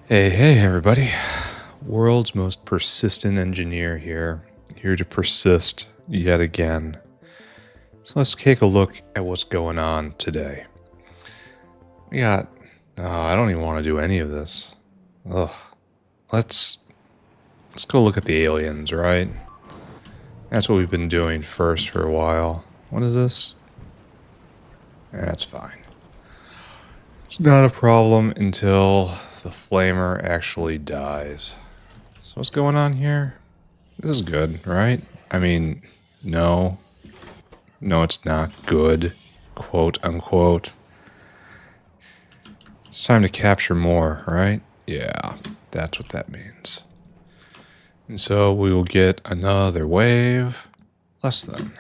Hey, everybody. World's most persistent engineer here to persist yet again. So let's take a look at what's going on today. We got, I don't even want to do any of this. Ugh. Let's go look at the aliens, right? That's what we've been doing first for a while. What is this? That's fine. It's not a problem until the flamer actually dies. So what's going on here? This is good, right? I mean, no, it's not good, quote unquote. It's time to capture more, right? Yeah, that's what that means. And so we will get another wave, less than.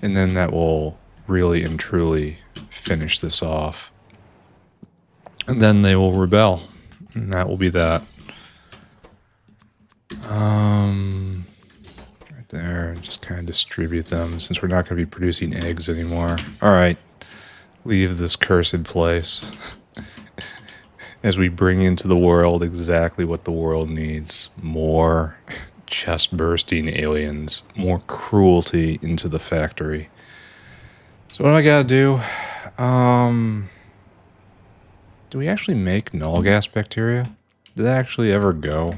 And then that will really and truly finish this off. And then they will rebel. And that will be that. Right there, just kind of distribute them since we're not going to be producing eggs anymore. All right, leave this cursed place as we bring into the world exactly what the world needs. More chest-bursting aliens, more cruelty into the factory. So what do I gotta do? Do we actually make null gas bacteria? Did that actually ever go?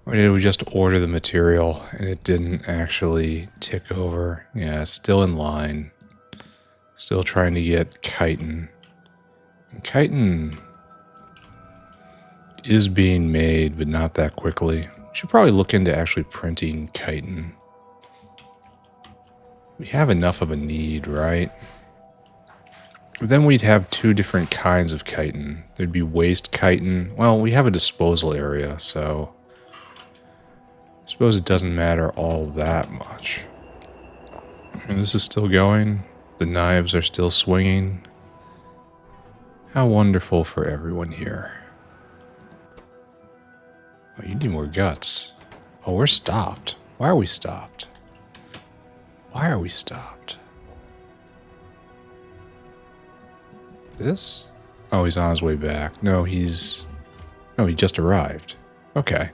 Or did we just order the material and it didn't actually tick over? Yeah, still in line. Still trying to get chitin. And chitin is being made, but not that quickly. We should probably look into actually printing chitin. We have enough of a need, right? But then we'd have two different kinds of chitin. There'd be waste chitin. Well, we have a disposal area, so I suppose it doesn't matter all that much. And this is still going. The knives are still swinging. How wonderful for everyone here. Oh, you need more guts. Oh, we're stopped. Why are we stopped? Why are we stopped? This? Oh, he's on his way back. No, he just arrived. Okay.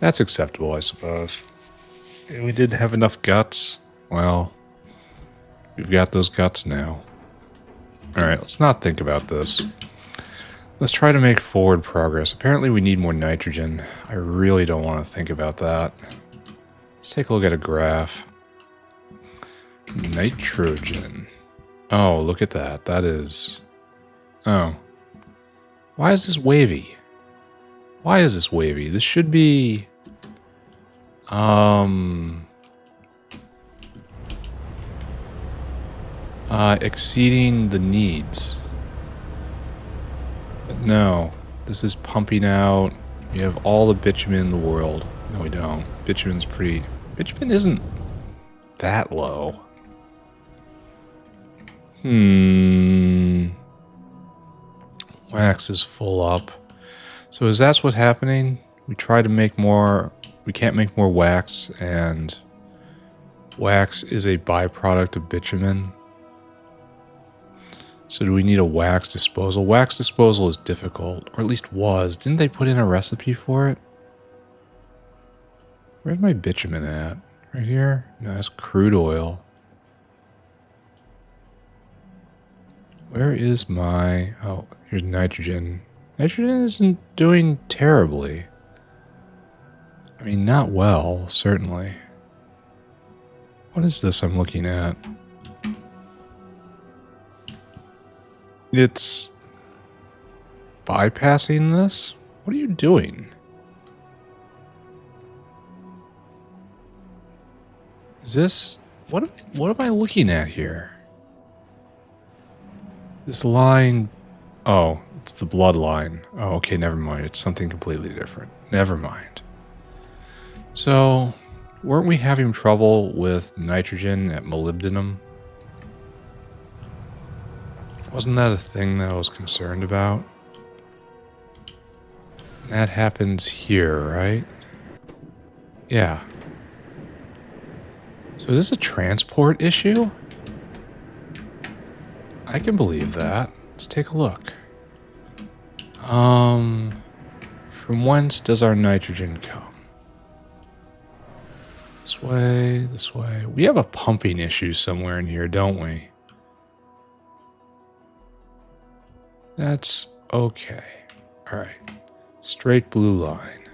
That's acceptable, I suppose. We didn't have enough guts. Well, we've got those guts now. Alright, let's not think about this. Let's try to make forward progress. Apparently we need more nitrogen. I really don't want to think about that. Let's take a look at a graph. Nitrogen. Oh, look at that. That is... Oh. Why is this wavy? Why is this wavy? This should be... exceeding the needs. But no. This is pumping out. We have all the bitumen in the world. No, we don't. Bitumen's pretty... Bitumen isn't that low. Wax is full up. So is that what's happening? We try to make more... We can't make more wax, and wax is a byproduct of bitumen. So do we need a wax disposal? Wax disposal is difficult, or at least was. Didn't they put in a recipe for it? Where's my bitumen at? Right here? No, that's crude oil. Where is my... Oh, here's nitrogen. Nitrogen isn't doing terribly. I mean, not well, certainly. What is this I'm looking at? It's bypassing this? What are you doing? Is this... What am I looking at here? This line... Oh, it's the bloodline. Oh, okay, never mind. It's something completely different. Never mind. So, weren't we having trouble with nitrogen at molybdenum? Wasn't that a thing that I was concerned about? That happens here, right? Yeah. So is this a transport issue? I can believe that. Let's take a look. From whence does our nitrogen come? This way, this way. We have a pumping issue somewhere in here, don't we? That's okay. All right. Straight blue line.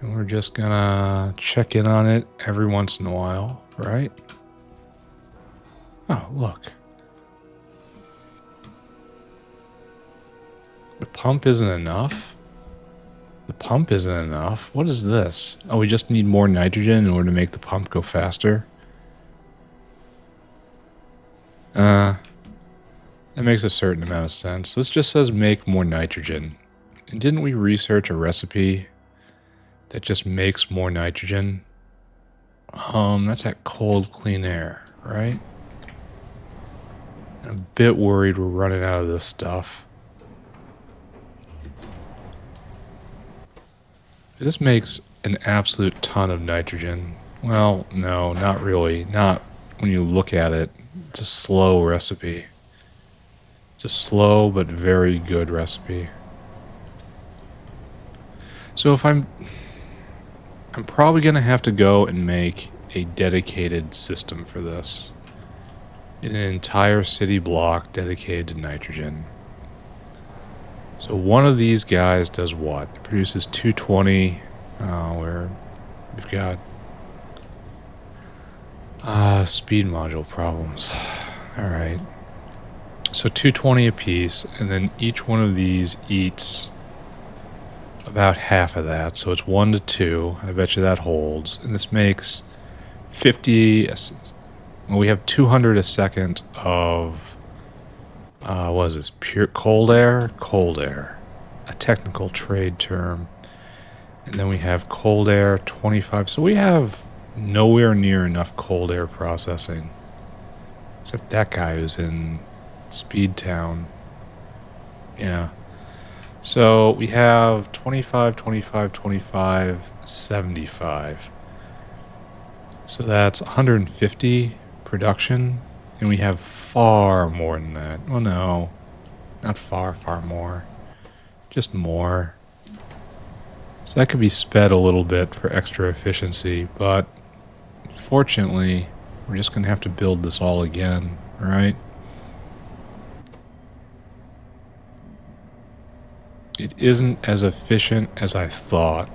And we're just gonna check in on it every once in a while, right? Oh, look. The pump isn't enough? The pump isn't enough? What is this? Oh, we just need more nitrogen in order to make the pump go faster? That makes a certain amount of sense. This just says make more nitrogen. And didn't we research a recipe that just makes more nitrogen? That's that cold, clean air, right? I'm a bit worried we're running out of this stuff. This makes an absolute ton of nitrogen. Well, no, not really. Not when you look at it. It's a slow recipe. It's a slow but very good recipe. So if I'm probably going to have to go and make a dedicated system for this. An entire city block dedicated to nitrogen. So one of these guys does what? It produces 220. Where we've got speed module problems. All right. So 220 a piece, and then each one of these eats about half of that. So it's 1 to 2. I bet you that holds. And this makes 50. Well, we have 200 a second of what is this? Pure cold air? Cold air. A technical trade term. And then we have cold air 25. So we have nowhere near enough cold air processing. Except that guy who's in Speed Town. Yeah. So we have 25, 25, 25, 75. So that's 150 production. And we have far more than that. Oh no. Not far, far more. Just more. So that could be sped a little bit for extra efficiency, but fortunately, we're just going to have to build this all again, right? It isn't as efficient as I thought,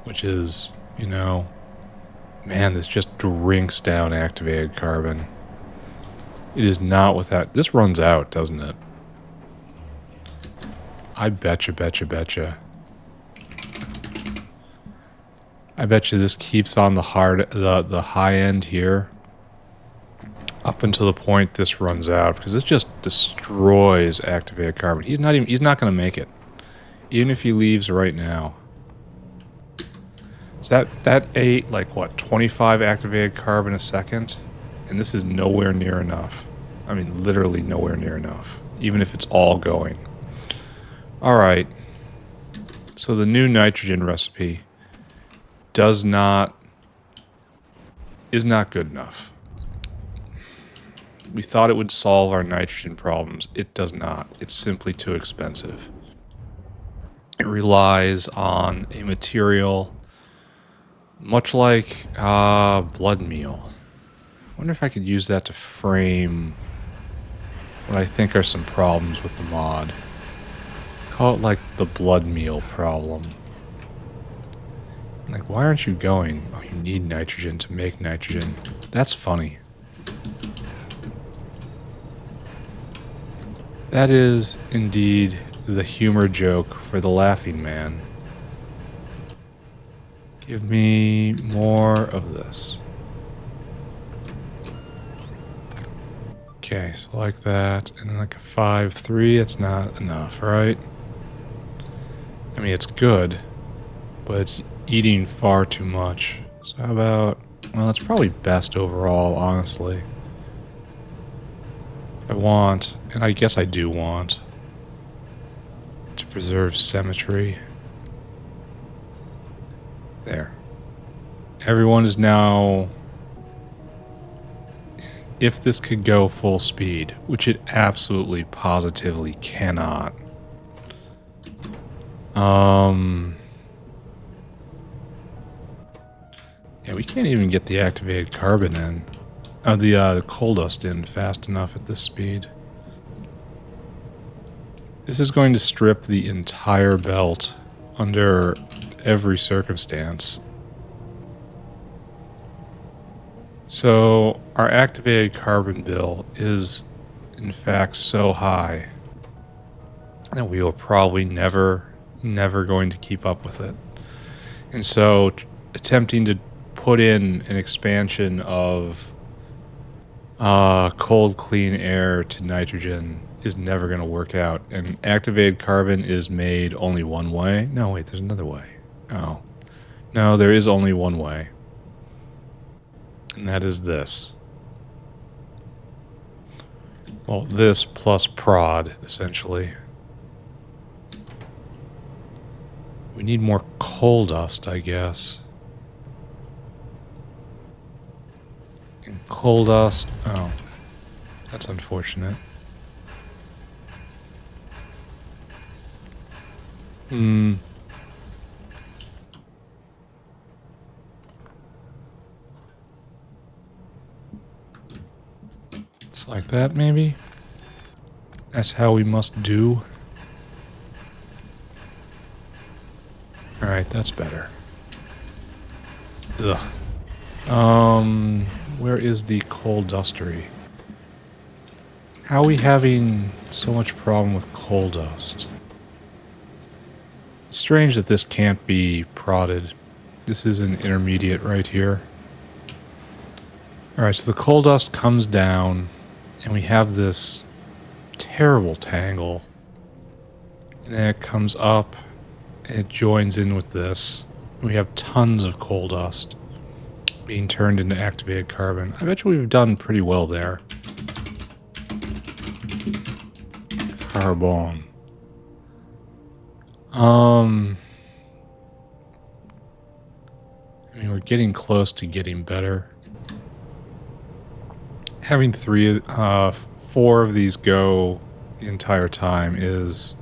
which is, you know, man, this just drinks down activated carbon. It is not without... This runs out, doesn't it? I betcha, betcha, betcha. I bet you this keeps on the high end here up until the point this runs out, because this just destroys activated carbon. He's not going to make it, even if he leaves right now. So that ate like what, 25 activated carbon a second, and this is nowhere near enough. I mean, literally nowhere near enough, even if it's all going. All right. So the new nitrogen recipe is not good enough. We thought it would solve our nitrogen problems. It does not. It's simply too expensive. It relies on a material much like blood meal. I wonder if I could use that to frame what I think are some problems with the mod. Call it like the blood meal problem. Like, why aren't you going? Oh, you need nitrogen to make nitrogen. That's funny. That is indeed the humor joke for the laughing man. Give me more of this. Okay, so like that, and then like a 5-3, it's not enough, right? I mean, it's good, but it's eating far too much. So how about, well, it's probably best overall, honestly. If I want, and I guess I do want, to preserve symmetry. There. Everyone is now... If this could go full speed, which it absolutely, positively cannot, Yeah, we can't even get the activated carbon in. The coal dust in fast enough at this speed. This is going to strip the entire belt under every circumstance. So our activated carbon bill is in fact so high that we will probably never going to keep up with it. And so attempting to put in an expansion of cold clean air to nitrogen is never going to work out. And activated carbon is made only one way. No, wait, there's another way. Oh. No, there is only one way. And that is this. Well, this plus prod, essentially. We need more coal dust, I guess. And coal dust... Oh. That's unfortunate. It's like that, maybe? That's how we must do. Alright, that's better. Ugh. Where is the coal dustery? How are we having so much problem with coal dust? It's strange that this can't be prodded. This is an intermediate right here. Alright, so the coal dust comes down, and we have this terrible tangle. And then it comes up, and it joins in with this. And we have tons of coal dust being turned into activated carbon. I bet you we've done pretty well there. Carbon. I mean, we're getting close to getting better. Having four of these go the entire time is...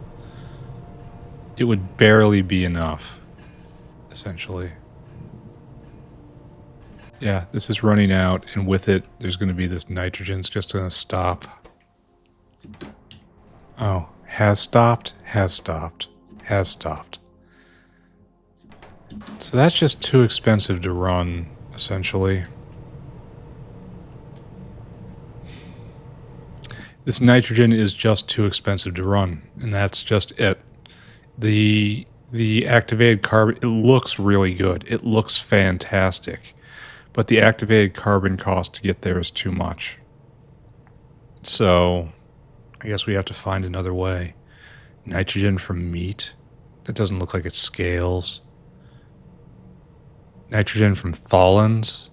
It would barely be enough, essentially. Yeah, this is running out, and with it, there's going to be this nitrogen's just going to stop. Oh, has stopped, has stopped, has stopped. So that's just too expensive to run, essentially. This nitrogen is just too expensive to run, and that's just it. The activated carbon, it looks really good. It looks fantastic. But the activated carbon cost to get there is too much. So, I guess we have to find another way. Nitrogen from meat? That doesn't look like it scales. Nitrogen from tholins?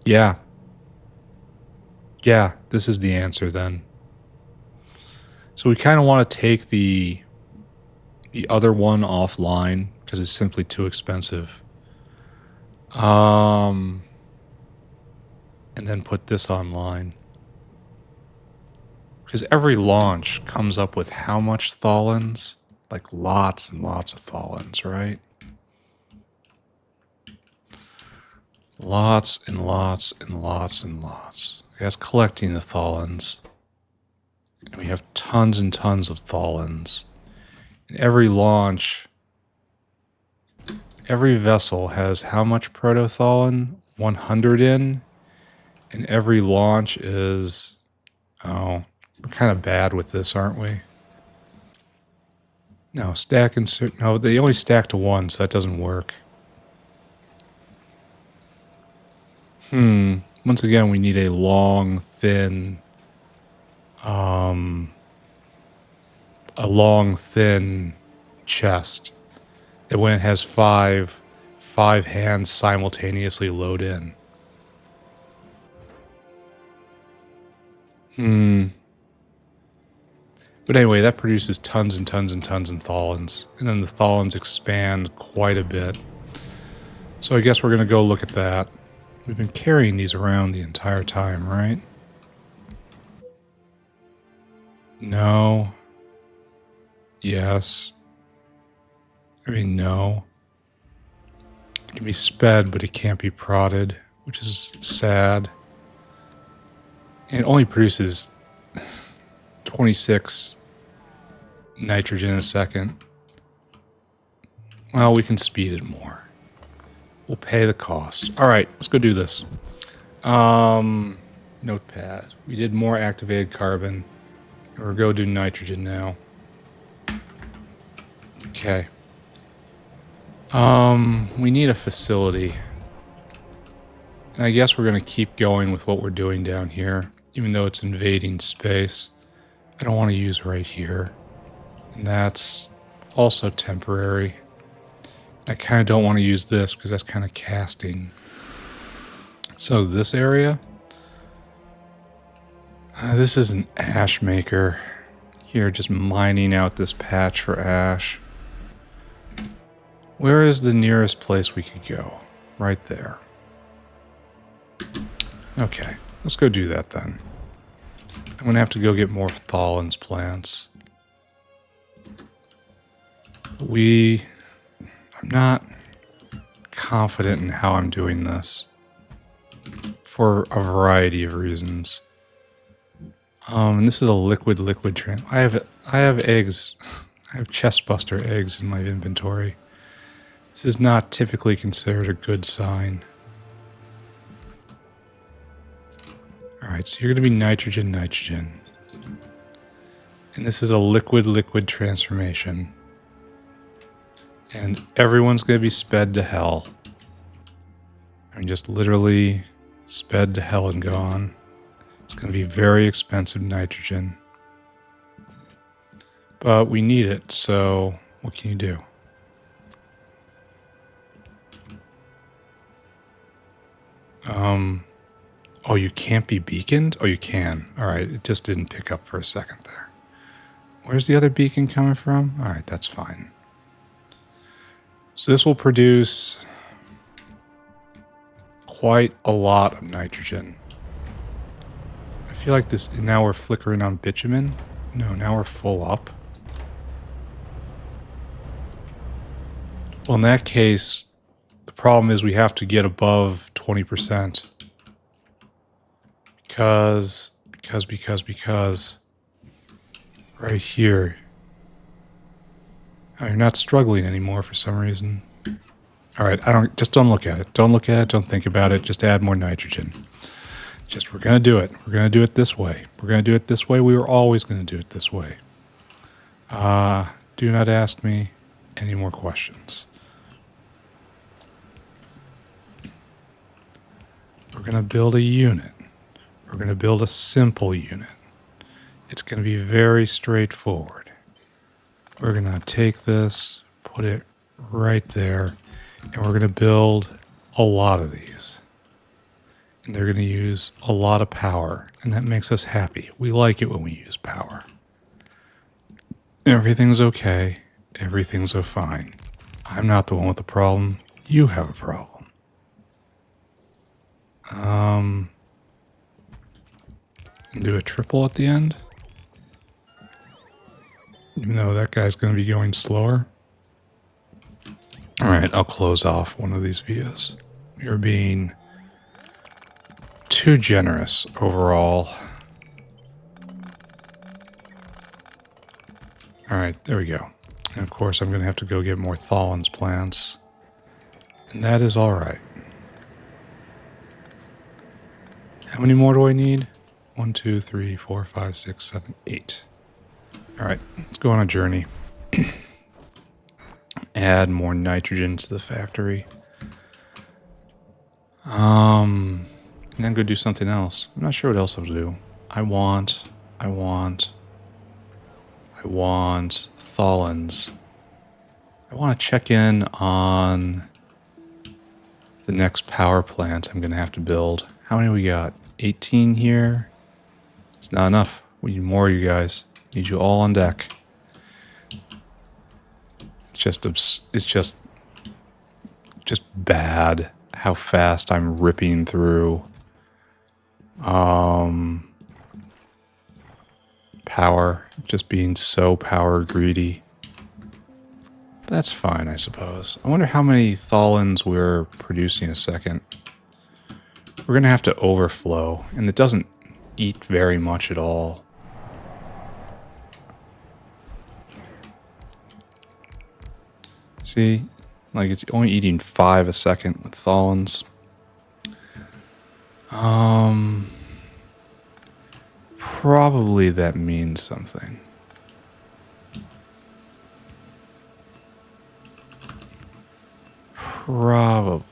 Yeah. Yeah, this is the answer then. So we kind of want to take the other one offline because it's simply too expensive. And then put this online. Because every launch comes up with how much tholins? Like lots and lots of tholins, right? Lots and lots and lots and lots. That's collecting the tholins. And we have tons and tons of tholins. And every launch, every vessel has how much prototholin? 100 in. And every launch is... Oh, we're kind of bad with this, aren't we? No, stack insert... No, they only stack to 1, so that doesn't work. Once again, we need a long, thin... a long, thin chest. And when it has five hands simultaneously load in. But anyway, that produces tons and tons and tons of tholins. And then the tholins expand quite a bit. So I guess we're going to go look at that. We've been carrying these around the entire time, right? No. Yes. I mean, no. It can be sped, but it can't be prodded, which is sad. And it only produces 26 nitrogen a second. Well, we can speed it more. We'll pay the cost. All right, let's go do this. Notepad. We did more activated carbon. We'll go do nitrogen now. Okay. We need a facility. And I guess we're going to keep going with what we're doing down here, even though it's invading space. I don't want to use right here. And that's also temporary. I kind of don't want to use this because that's kind of casting. So this area, this is an ash maker. Here, just mining out this patch for ash. Where is the nearest place we could go? Right there. Okay, let's go do that then. I'm going to have to go get more Thalen's plants. I'm not confident in how I'm doing this for a variety of reasons. And this is a liquid I have eggs. I have chestbuster eggs in my inventory. This is not typically considered a good sign. Alright, so you're going to be nitrogen. And this is a liquid transformation. And everyone's going to be sped to hell. I mean, just literally sped to hell and gone. It's going to be very expensive nitrogen. But we need it, so what can you do? Oh, you can't be beaconed? Oh, you can. Alright, it just didn't pick up for a second there. Where's the other beacon coming from? Alright, that's fine. So this will produce quite a lot of nitrogen. I feel like this, now we're flickering on bitumen. No, now we're full up. Well, in that case, the problem is we have to get above 20%. Because right here. Oh, you're not struggling anymore for some reason. Alright, don't look at it. Don't look at it, don't think about it, just add more nitrogen. We're gonna do it. We're gonna do it this way. We're gonna do it this way. We were always gonna do it this way. Do not ask me any more questions. We're gonna build a unit. We're going to build a simple unit. It's going to be very straightforward. We're going to take this, put it right there, and we're going to build a lot of these. And they're going to use a lot of power, and that makes us happy. We like it when we use power. Everything's okay. Everything's fine. I'm not the one with the problem. You have a problem. Do a triple at the end. Even though that guy's going to be going slower. Alright, I'll close off one of these vias. You're being too generous overall. Alright, there we go. And of course I'm going to have to go get more Thalen's plants. And that is alright. How many more do I need? 1, 2, 3, 4, 5, 6, 7, 8. Alright, let's go on a journey. Add more nitrogen to the factory. And then go do something else. I'm not sure what else I'll do. I want Thalen's. I want to check in on the next power plant I'm going to have to build. How many we got? 18 here. It's not enough. We need more, you guys. Need you all on deck. It's just bad how fast I'm ripping through power. Just being so power greedy. That's fine, I suppose. I wonder how many tholins we're producing a second. We're going to have to overflow, and it doesn't eat very much at all. See? Like, it's only eating 5 a second with tholins. Probably that means something. Probably.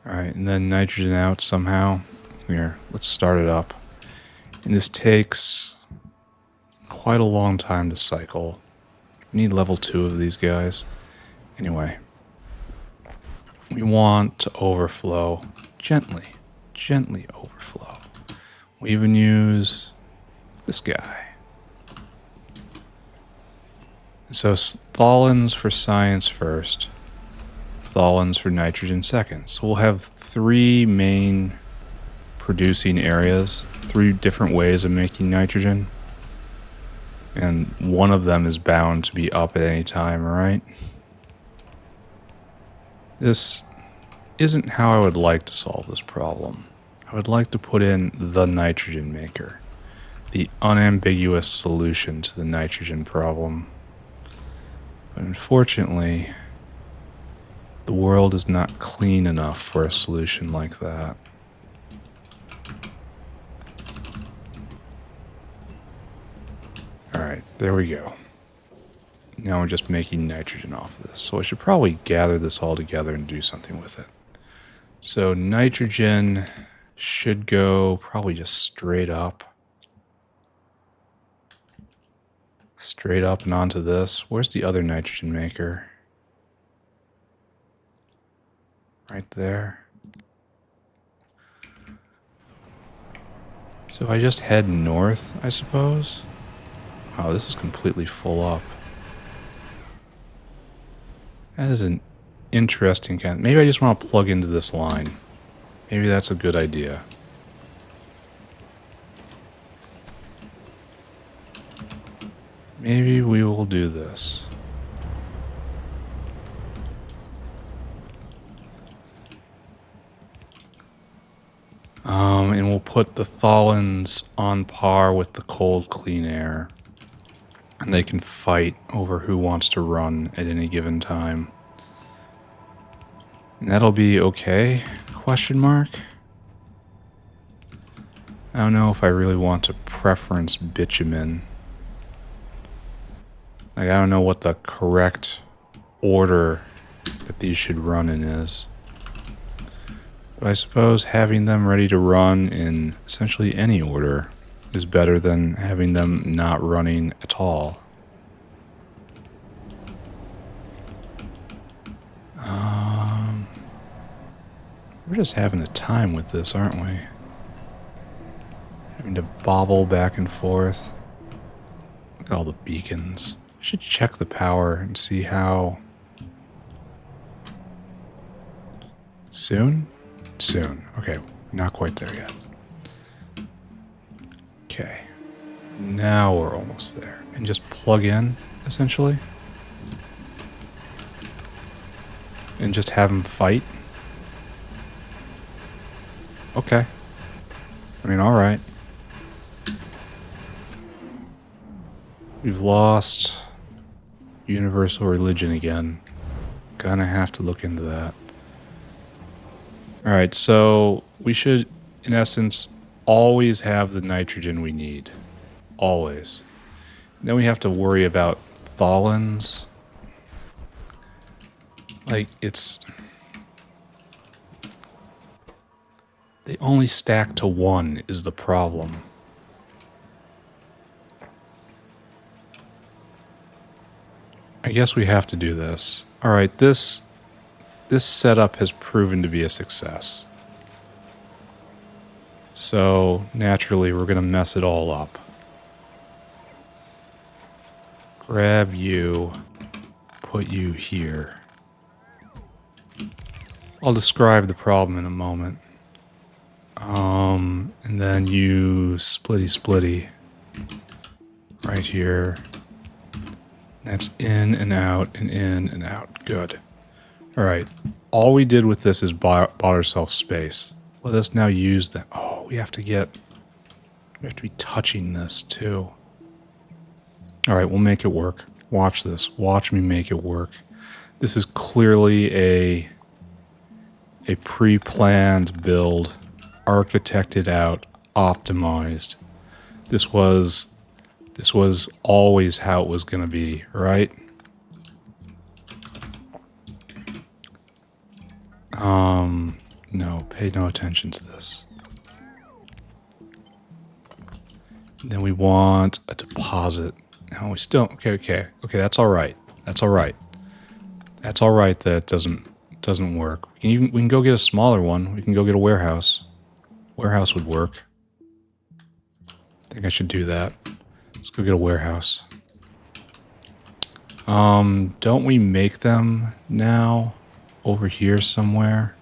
Alright, and then nitrogen out somehow. Here, let's start it up. And this takes quite a long time to cycle. We need level 2 of these guys. Anyway. We want to overflow gently. Gently overflow. We even use this guy. So tholins for science first. Tholins for nitrogen second. So we'll have 3 main producing areas. 3 different ways of making nitrogen. And one of them is bound to be up at any time, right? This isn't how I would like to solve this problem. I would like to put in the nitrogen maker. The unambiguous solution to the nitrogen problem. But unfortunately, the world is not clean enough for a solution like that. Alright, there we go. Now we're just making nitrogen off of this. So I should probably gather this all together and do something with it. So nitrogen should go probably just straight up. Straight up and onto this. Where's the other nitrogen maker? Right there. So if I just head north, I suppose. Wow, this is completely full up. That is an interesting kind. Maybe I just want to plug into this line. Maybe that's a good idea. Maybe we will do this. And we'll put the tholins on par with the cold, clean air. And they can fight over who wants to run at any given time. And that'll be okay? Question mark? I don't know if I really want to preference bitumen. Like, I don't know what the correct order that these should run in is. But I suppose having them ready to run in essentially any order is better than having them not running at all. We're just having a time with this, aren't we? Having to bobble back and forth. Look at all the beacons. I should check the power and see how... Soon? Soon. Okay, not quite there yet. Okay. Now we're almost there. And just plug in, essentially. And just have them fight. Okay. I mean, alright. We've lost universal religion again. Gonna have to look into that. Alright, so we should, in essence, always have the nitrogen we need. Always. Then we have to worry about tholins. Like, it's... They only stack to 1 is the problem. I guess we have to do this. Alright, this setup has proven to be a success. So, naturally, we're going to mess it all up. Grab you, put you here. I'll describe the problem in a moment. And then you splitty. right here. That's in and out and in and out. Good. All right. All we did with this is bought ourselves space. Let us now use that. Oh, we have to be touching this too. All right, we'll make it work. Watch this. Watch me make it work. This is clearly a pre-planned build, architected out, optimized. This was always how it was going to be, right? No, pay no attention to this. Then we want a deposit. No, we still, okay, that's all right. That's all right. That's all right that doesn't work. We can go get a smaller one. We can go get a warehouse. Warehouse would work. I think I should do that. Let's go get a warehouse. Don't we make them now over here somewhere?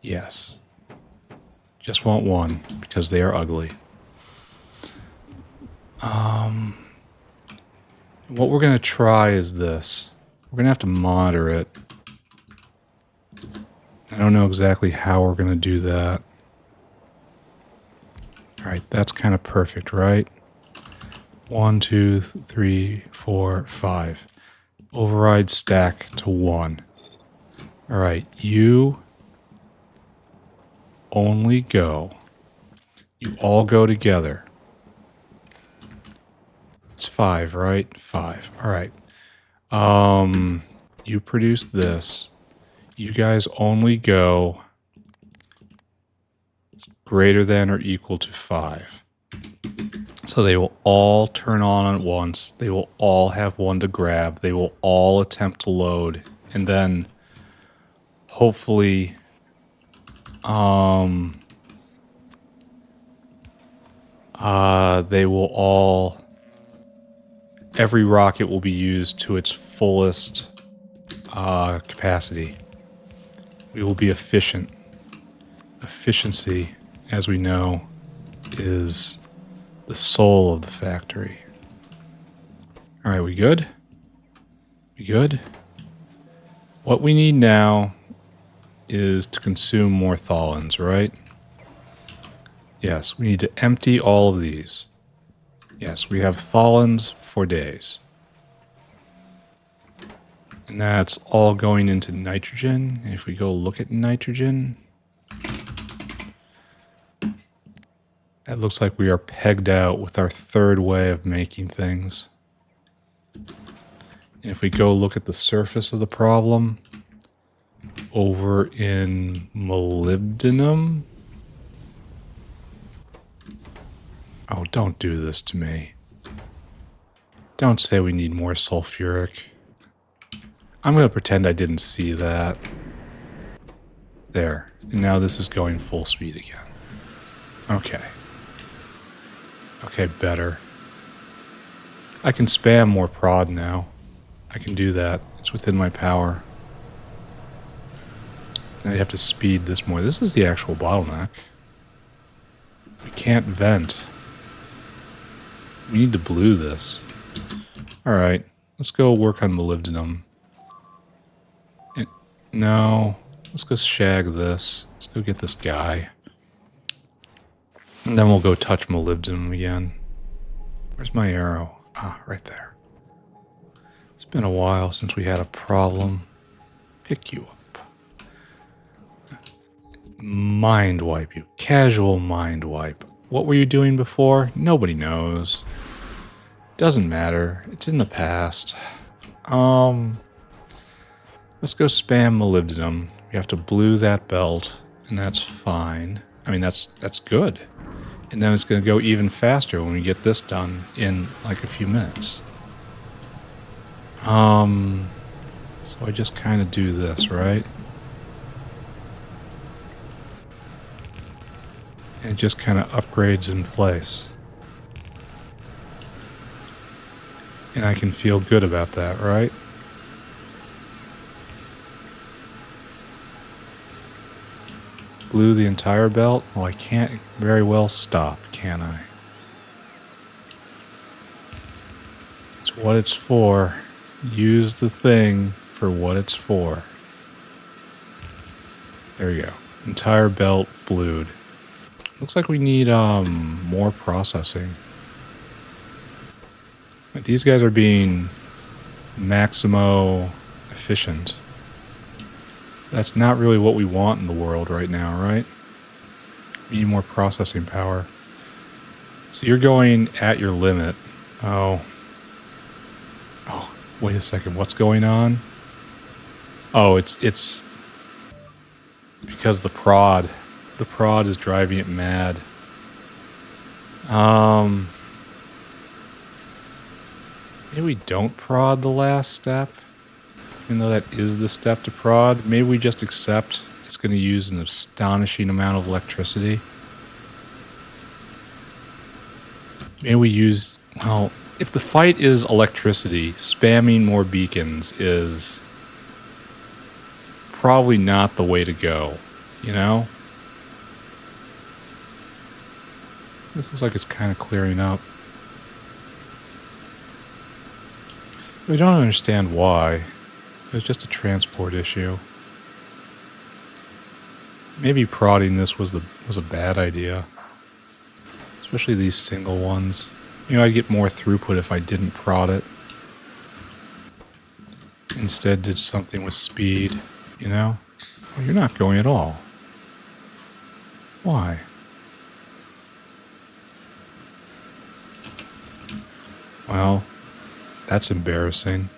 Yes. Just want one because they are ugly. What we're going to try is this. We're going to have to monitor it. I don't know exactly how we're going to do that. All right, that's kind of perfect, right? 1, 2, 3, 4, 5. Override stack to 1. All right, you only go. You all go together. It's 5, right? 5. All right. You produce this. You guys only go greater than or equal to 5. So they will all turn on at once. They will all have one to grab. They will all attempt to load. And then hopefully they will all, every rocket will be used to its fullest capacity. We will be efficient. Efficiency, as we know, is the soul of the factory. All right, we good? We good? What we need now is to consume more tholins, right? Yes, we need to empty all of these. Yes, we have tholins for days. And that's all going into nitrogen. And if we go look at nitrogen, that looks like we are pegged out with our third way of making things. And if we go look at the surface of the problem, over in molybdenum. Oh, don't do this to me. Don't say we need more sulfuric. I'm going to pretend I didn't see that. There. And now this is going full speed again. Okay. Okay, better. I can spam more prod now. I can do that. It's within my power. Now you have to speed this more. This is the actual bottleneck. We can't vent. We need to blue this. Alright, let's go work on molybdenum. No, let's go shag this. Let's go get this guy. And then we'll go touch molybdenum again. Where's my arrow? Ah, right there. It's been a while since we had a problem. Pick you up. Mind wipe you. Casual mind wipe. What were you doing before? Nobody knows. Doesn't matter. It's in the past. Let's go spam molybdenum. We have to blue that belt, and that's fine. I mean, that's good. And then it's going to go even faster when we get this done in like a few minutes. So I just kind of do this, right? And it just kind of upgrades in place. And I can feel good about that, right? Blue the entire belt? Well, I can't very well stop, can I? It's what it's for. Use the thing for what it's for. There you go. Entire belt blued. Looks like we need more processing. These guys are being maximo efficient. That's not really what we want in the world right now, right? We need more processing power. So you're going at your limit. Oh, wait a second. What's going on? Oh, it's because the prod is driving it mad. Maybe we don't prod the last step, even though that is the step to prod. Maybe we just accept it's going to use an astonishing amount of electricity. Maybe we use, well, if the fight is electricity, spamming more beacons is probably not the way to go, you know? This looks like it's kind of clearing up. We don't understand why. It was just a transport issue. Maybe prodding this was a bad idea. Especially these single ones. You know, I'd get more throughput if I didn't prod it. Instead did something with speed, you know? Well, you're not going at all. Why? Well, that's embarrassing.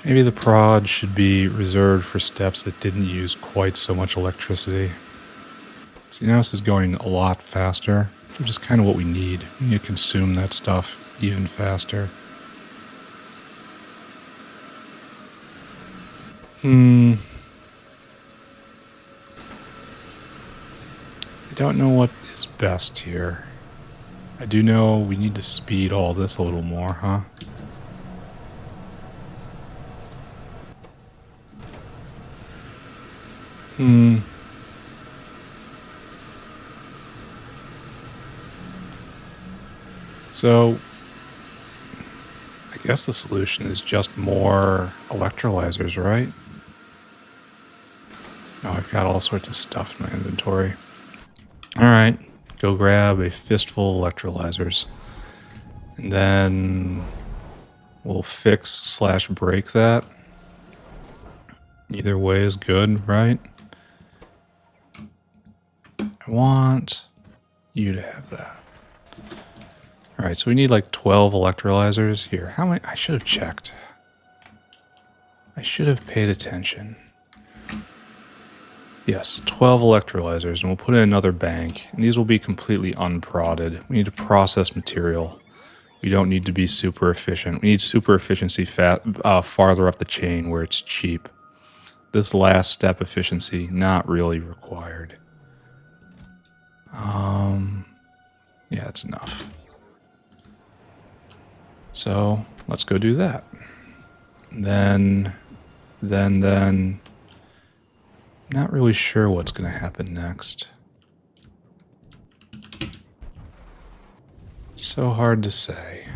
Maybe the prod should be reserved for steps that didn't use quite so much electricity. See, now this is going a lot faster, which is kind of what we need. We need to consume that stuff even faster. I don't know what is best here. I do know we need to speed all this a little more, huh? So, I guess the solution is just more electrolyzers, right? Oh, I've got all sorts of stuff in my inventory. Alright, go grab a fistful of electrolyzers. And then we'll fix/break that. Either way is good, right? I want you to have that. Alright, so we need like 12 electrolyzers. Here, how many? I should have checked. I should have paid attention. Yes, 12 electrolyzers, and we'll put in another bank. And these will be completely unprodded. We need to process material. We don't need to be super efficient. We need super efficiency farther up the chain where it's cheap. This last step efficiency, not really required. Yeah, it's enough. So, let's go do that. Then, not really sure what's going to happen next. So hard to say.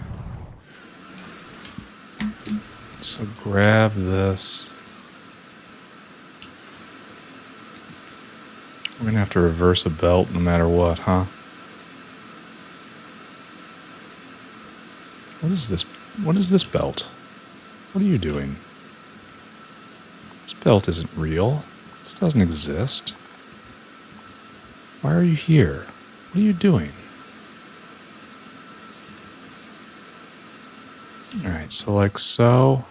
So grab this. We're going to have to reverse a belt no matter what, huh? What is this? What is this belt? What are you doing? This belt isn't real. This doesn't exist. Why are you here? What are you doing? Alright, so like so.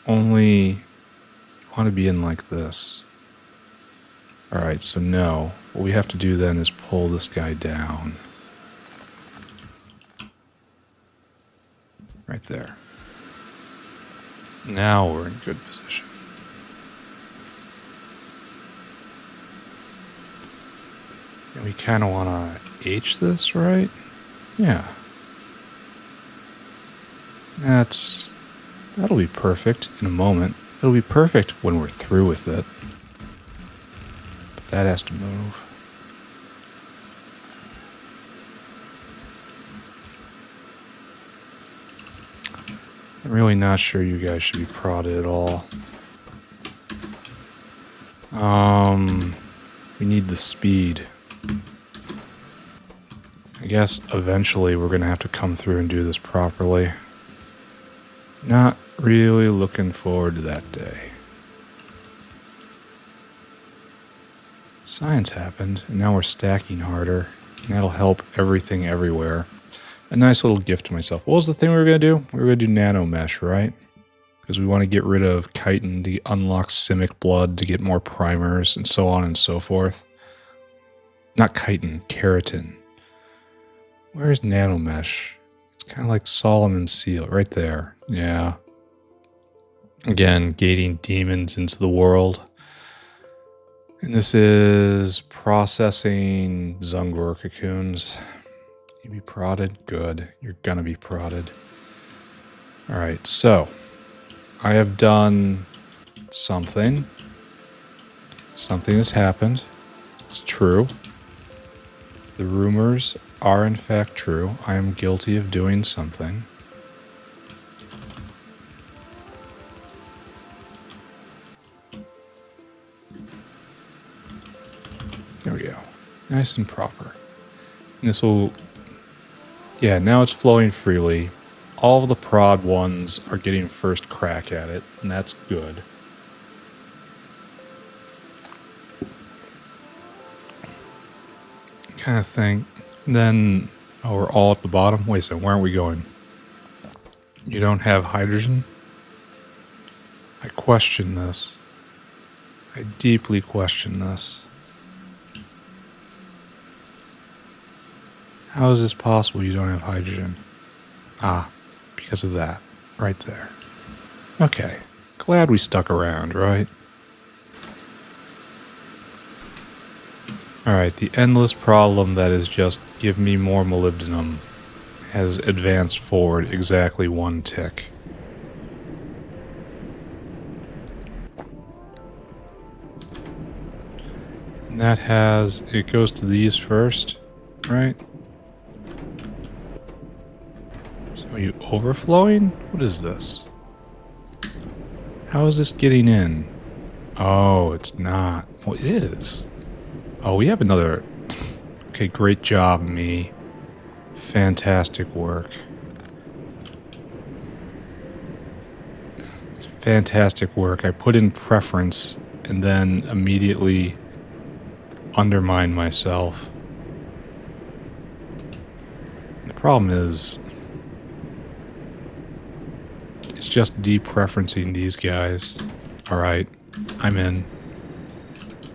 Only want to be in like this. Alright, so no. What we have to do then is pull this guy down. Right there. Now we're in good position. And we kind of want to H this, right? Yeah. That'll be perfect in a moment. It'll be perfect when we're through with it. But that has to move. I'm really not sure you guys should be prodded at all. We need the speed. I guess eventually we're going to have to come through and do this properly. Not really looking forward to that day. Science happened, and now we're stacking harder. And that'll help everything everywhere. A nice little gift to myself. What was the thing we were going to do? We were going to do nano mesh, right? Because we want to get rid of chitin to unlock simic blood to get more primers and so on and so forth. Not chitin, keratin. Where's nano mesh? It's kind of like Solomon's seal right there. Yeah. Again, gating demons into the world. And this is processing Zungor cocoons. You be prodded? Good. You're gonna be prodded. Alright, so I have done something. Something has happened. It's true. The rumors are in fact true. I am guilty of doing something. There we go. Nice and proper. And this will... Yeah, now it's flowing freely. All of the prod ones are getting first crack at it, and that's good. Kind of thing. Then, oh, we're all at the bottom? Wait a second, where aren't we going? You don't have hydrogen? I question this. I deeply question this. How is this possible you don't have hydrogen? Ah, because of that. Right there. Okay. Glad we stuck around, right? Alright, the endless problem that is just give me more molybdenum has advanced forward exactly one tick. And that has... It goes to these first, right? So are you overflowing? What is this? How is this getting in? Oh, it's not. Well, it is. Oh, we have another... Okay, great job, me. Fantastic work. Fantastic work. I put in preference and then immediately undermined myself. The problem is... It's just depreferencing these guys. Alright, I'm in.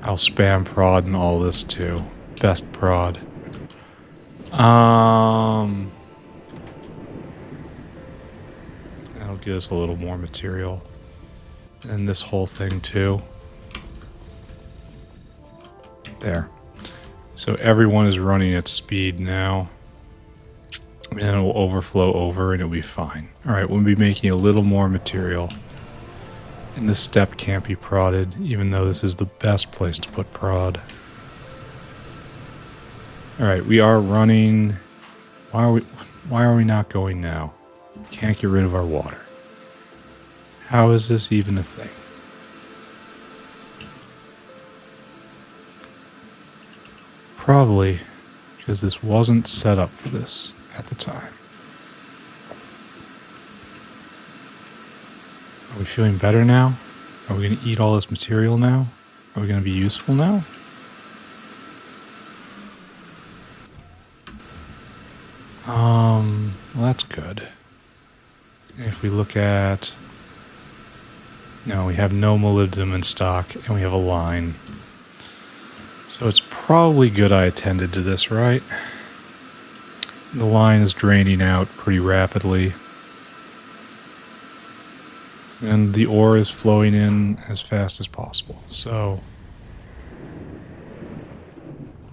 I'll spam prod and all this too. Best prod. That'll give us a little more material. And this whole thing too. There. So everyone is running at speed now. And it will overflow over and it'll be fine. Alright, we'll be making a little more material. And this step can't be prodded, even though this is the best place to put prod. Alright, we are running... Why are we not going now? Can't get rid of our water. How is this even a thing? Probably because this wasn't set up for this at the time. Are we feeling better now? Are we going to eat all this material now? Are we going to be useful now? Well, that's good. If we look at... No, we have no molybdenum in stock, and we have a line. So it's probably good I attended to this, right? The line is draining out pretty rapidly. And the ore is flowing in as fast as possible. So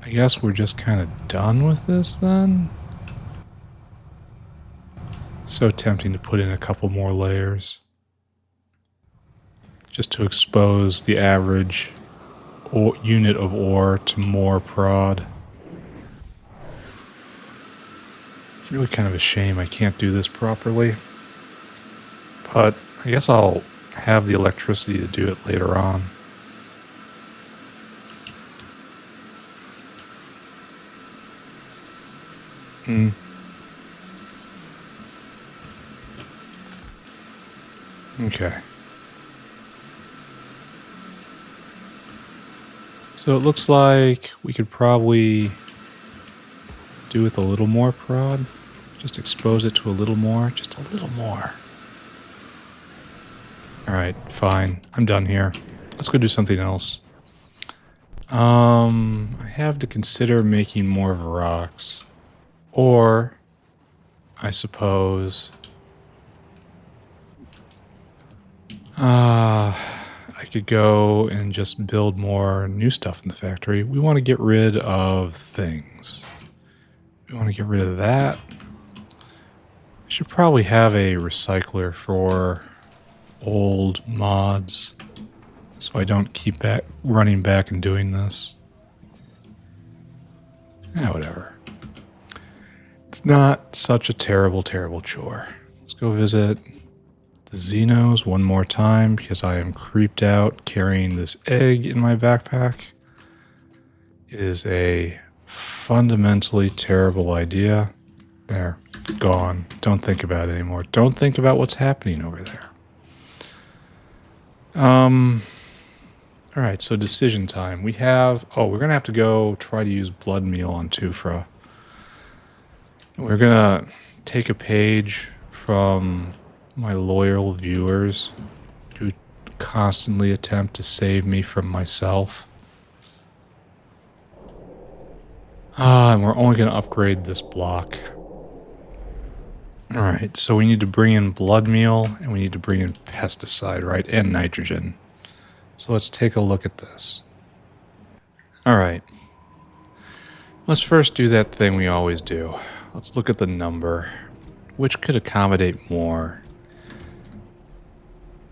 I guess we're just kind of done with this then? So tempting to put in a couple more layers. Just to expose the average unit of ore to more prod. It's really kind of a shame I can't do this properly. but I guess I'll have the electricity to do it later on. Okay. So it looks like we could probably do with a little more prod. Just expose it to a little more. Just a little more. Alright, fine. I'm done here. Let's go do something else. I have to consider making more rocks. Or, I suppose... I could go and just build more new stuff in the factory. We want to get rid of things. We want to get rid of that. I should probably have a recycler for old mods, so I don't keep running back and doing this. Whatever. It's not such a terrible, terrible chore. Let's go visit the Xenos one more time because I am creeped out carrying this egg in my backpack. It is a fundamentally terrible idea. There, gone. Don't think about it anymore. Don't think about what's happening over there. Alright, so decision time. We have... Oh, we're going to have to go try to use blood meal on Tufra. We're going to take a page from my loyal viewers who constantly attempt to save me from myself. And we're only going to upgrade this block. Alright, so we need to bring in blood meal, and we need to bring in pesticide, right? And nitrogen. So let's take a look at this. Alright. Let's first do that thing we always do. Let's look at the number. Which could accommodate more?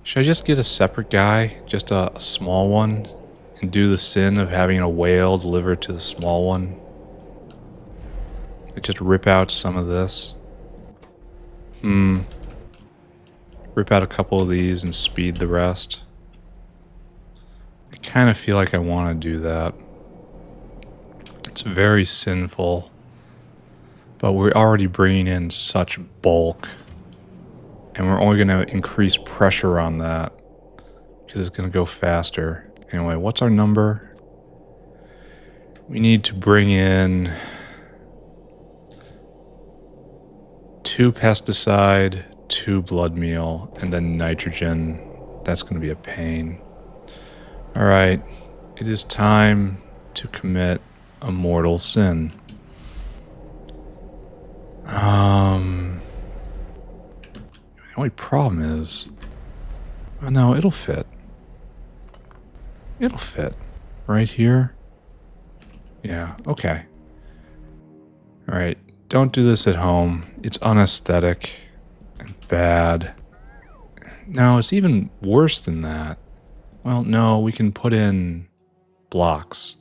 Should I just get a separate guy? Just a small one? And do the sin of having a whale deliver to the small one? And just rip out some of this? Rip out a couple of these and speed the rest. I kind of feel like I want to do that. It's very sinful. But we're already bringing in such bulk. And we're only going to increase pressure on that. Because it's going to go faster. Anyway, what's our number? We need to bring in 2 pesticide, 2 blood meal, and then nitrogen. That's going to be a pain. Alright, it is time to commit a mortal sin. The only problem is... Oh no, it'll fit. It'll fit. Right here? Yeah, okay. Alright, don't do this at home. It's unaesthetic and bad. No, it's even worse than that. Well, no, we can put in blocks.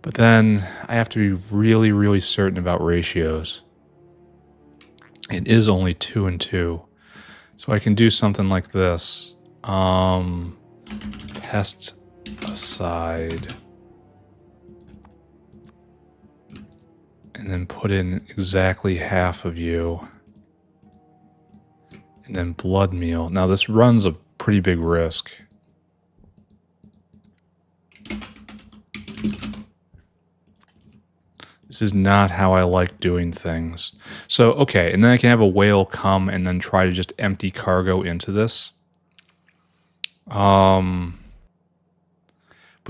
But then I have to be really, really certain about ratios. It is only 2 and 2. So I can do something like this. Pesticide. And then put in exactly half of you. And then blood meal. Now this runs a pretty big risk. This is not how I like doing things. So, okay, and then I can have a whale come and then try to just empty cargo into this. But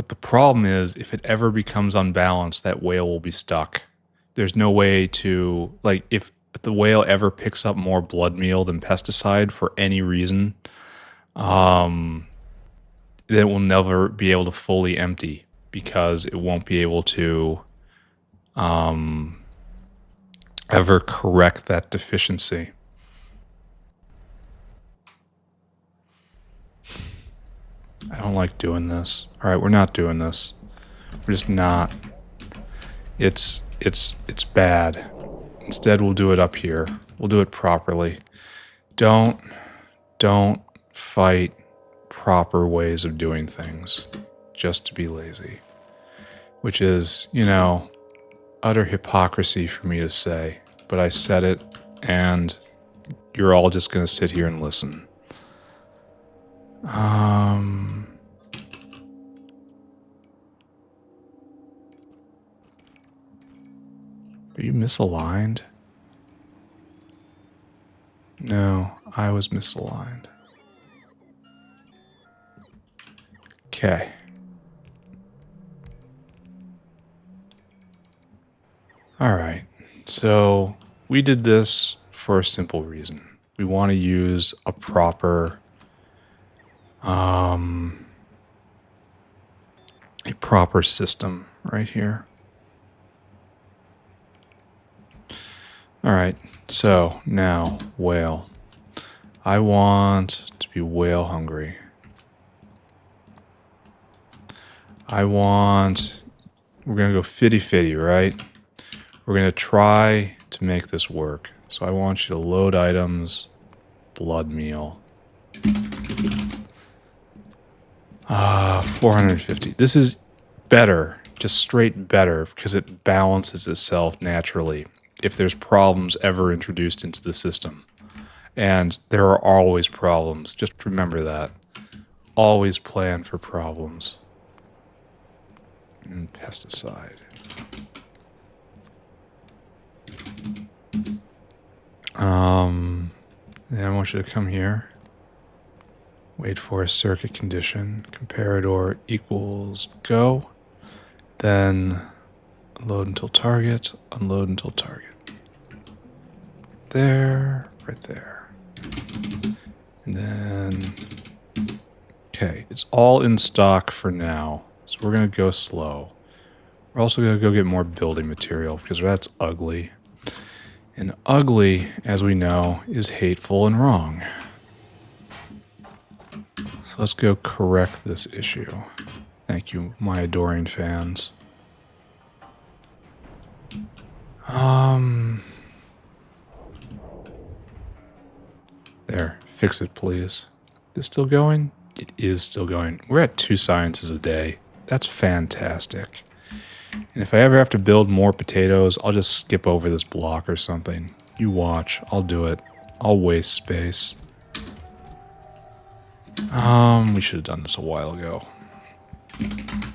the problem is, if it ever becomes unbalanced, that whale will be stuck. There's no way to, like, if the whale ever picks up more blood meal than pesticide for any reason, then it will never be able to fully empty because it won't be able to ever correct that deficiency. I don't like doing this. All right, we're not doing this. We're just not. It's bad. Instead, we'll do it up here. We'll do it properly. Don't fight proper ways of doing things just to be lazy. Which is, utter hypocrisy for me to say. But I said it, and you're all just going to sit here and listen. Are you misaligned? No, I was misaligned. Okay. Alright, so we did this for a simple reason. We want to use a proper system right here. Alright, so now whale. I want to be whale hungry. We're going to go fitty, right? We're going to try to make this work. So I want you to load items, blood meal. 450. This is better, just straight better, because it balances itself naturally if there's problems ever introduced into the system. And there are always problems. Just remember that. Always plan for problems. And pesticide. Then I want you to come here. Wait for a circuit condition. Comparador equals go. Then unload until target. Unload until target. There. Right there. And then... Okay, it's all in stock for now. So we're going to go slow. We're also going to go get more building material because that's ugly. And ugly, as we know, is hateful and wrong. So let's go correct this issue. Thank you, my adoring fans. There, fix it, please. Is this still going? It is still going. We're at 2 sciences a day. That's fantastic. And if I ever have to build more potatoes, I'll just skip over this block or something. You watch. I'll do it. I'll waste space. We should have done this a while ago. And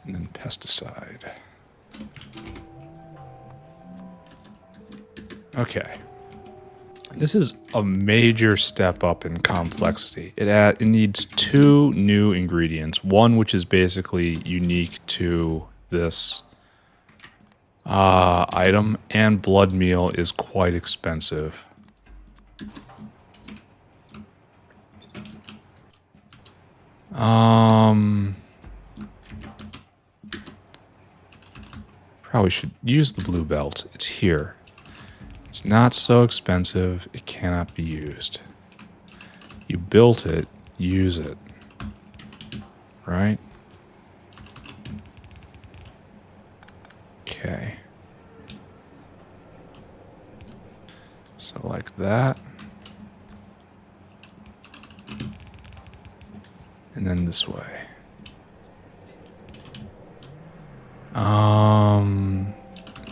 then pesticide. Okay. This is a major step up in complexity. It needs 2 new ingredients. One which is basically unique to this item, and blood meal is quite expensive. Probably should use the blue belt. It's here. It's not so expensive, it cannot be used. You built it, use it. Right? Okay. So like that. And then this way.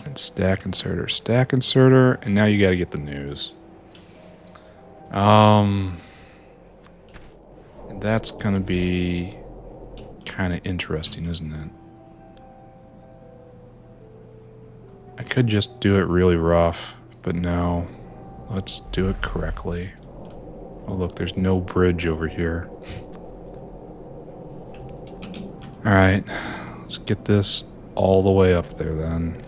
And stack inserter, and now you gotta get the news. And that's gonna be kind of interesting, isn't it? I could just do it really rough, but no. Let's do it correctly. Oh look, there's no bridge over here. Alright, let's get this all the way up there then.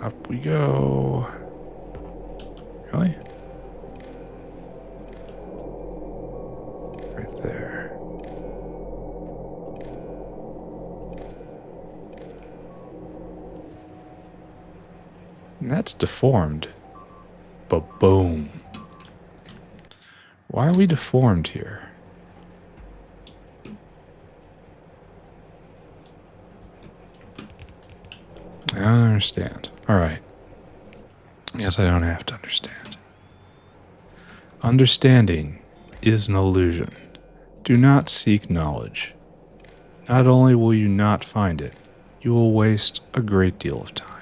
Up we go. Really? Right there. And that's deformed. But boom. Why are we deformed here? don't understand. Alright. I guess I don't have to understand. Understanding is an illusion. Do not seek knowledge. Not only will you not find it, you will waste a great deal of time.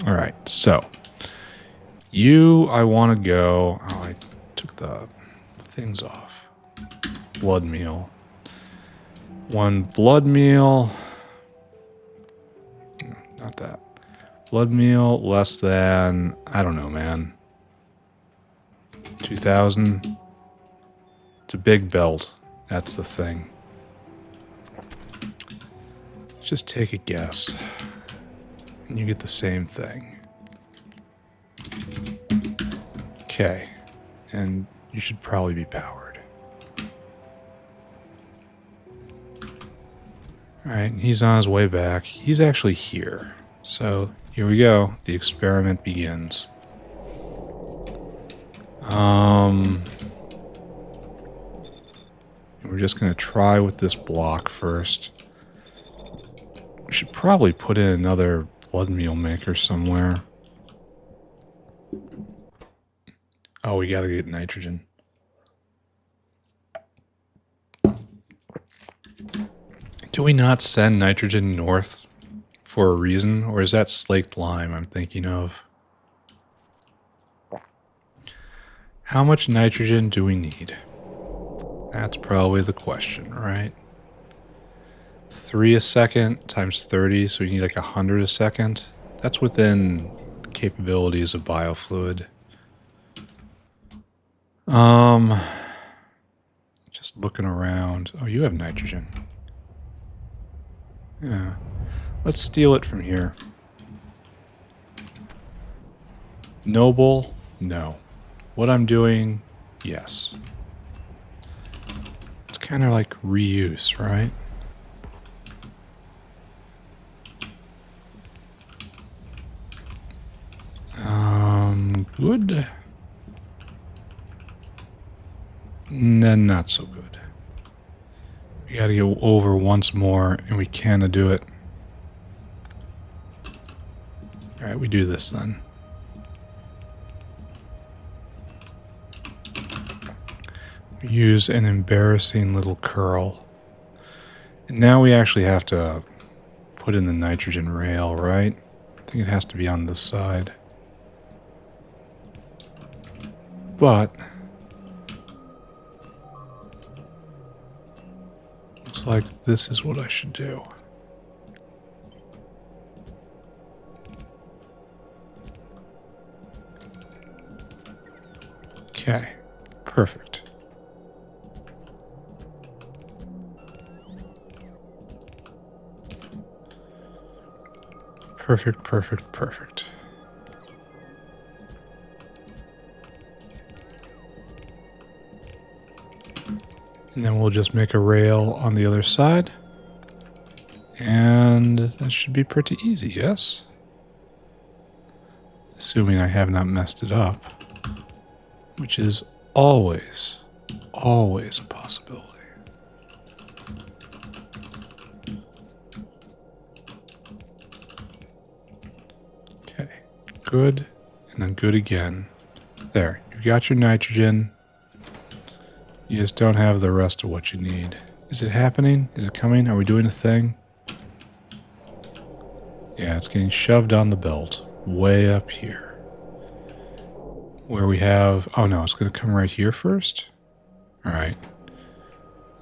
Alright, so. I want to go. Oh, I took the things off. Blood meal. 1 blood meal. Not that. Blood meal less than, I don't know, man. 2,000. It's a big belt. That's the thing. Just take a guess. And you get the same thing. Okay. And you should probably be powered. Alright, he's on his way back. He's actually here. So, here we go. The experiment begins. We're just going to try with this block first. We should probably put in another blood meal maker somewhere. Oh, we gotta get nitrogen. Do we not send nitrogen north for a reason? Or is that slaked lime I'm thinking of? How much nitrogen do we need? That's probably the question, right? 3 a second times 30, so we need like 100 a second. That's within capabilities of biofluid. Just looking around. Oh, you have nitrogen. Yeah. Let's steal it from here. Noble? No. What I'm doing? Yes. It's kind of like reuse, right? Good. Then not so good. We gotta go over once more, and we can do it. Alright, we do this then. We use an embarrassing little curl. And now we actually have to put in the nitrogen rail, right? I think it has to be on this side. But looks like this is what I should do. Okay, perfect. Perfect, perfect, perfect. And then we'll just make a rail on the other side. And that should be pretty easy, yes? Assuming I have not messed it up. Which is always a possibility. Okay, good, and then good again. There, you got your nitrogen. You just don't have the rest of what you need. Is it happening? Is it coming? Are we doing a thing? Yeah, it's getting shoved on the belt. Way up here. Where we have... Oh no, it's going to come right here first? Alright.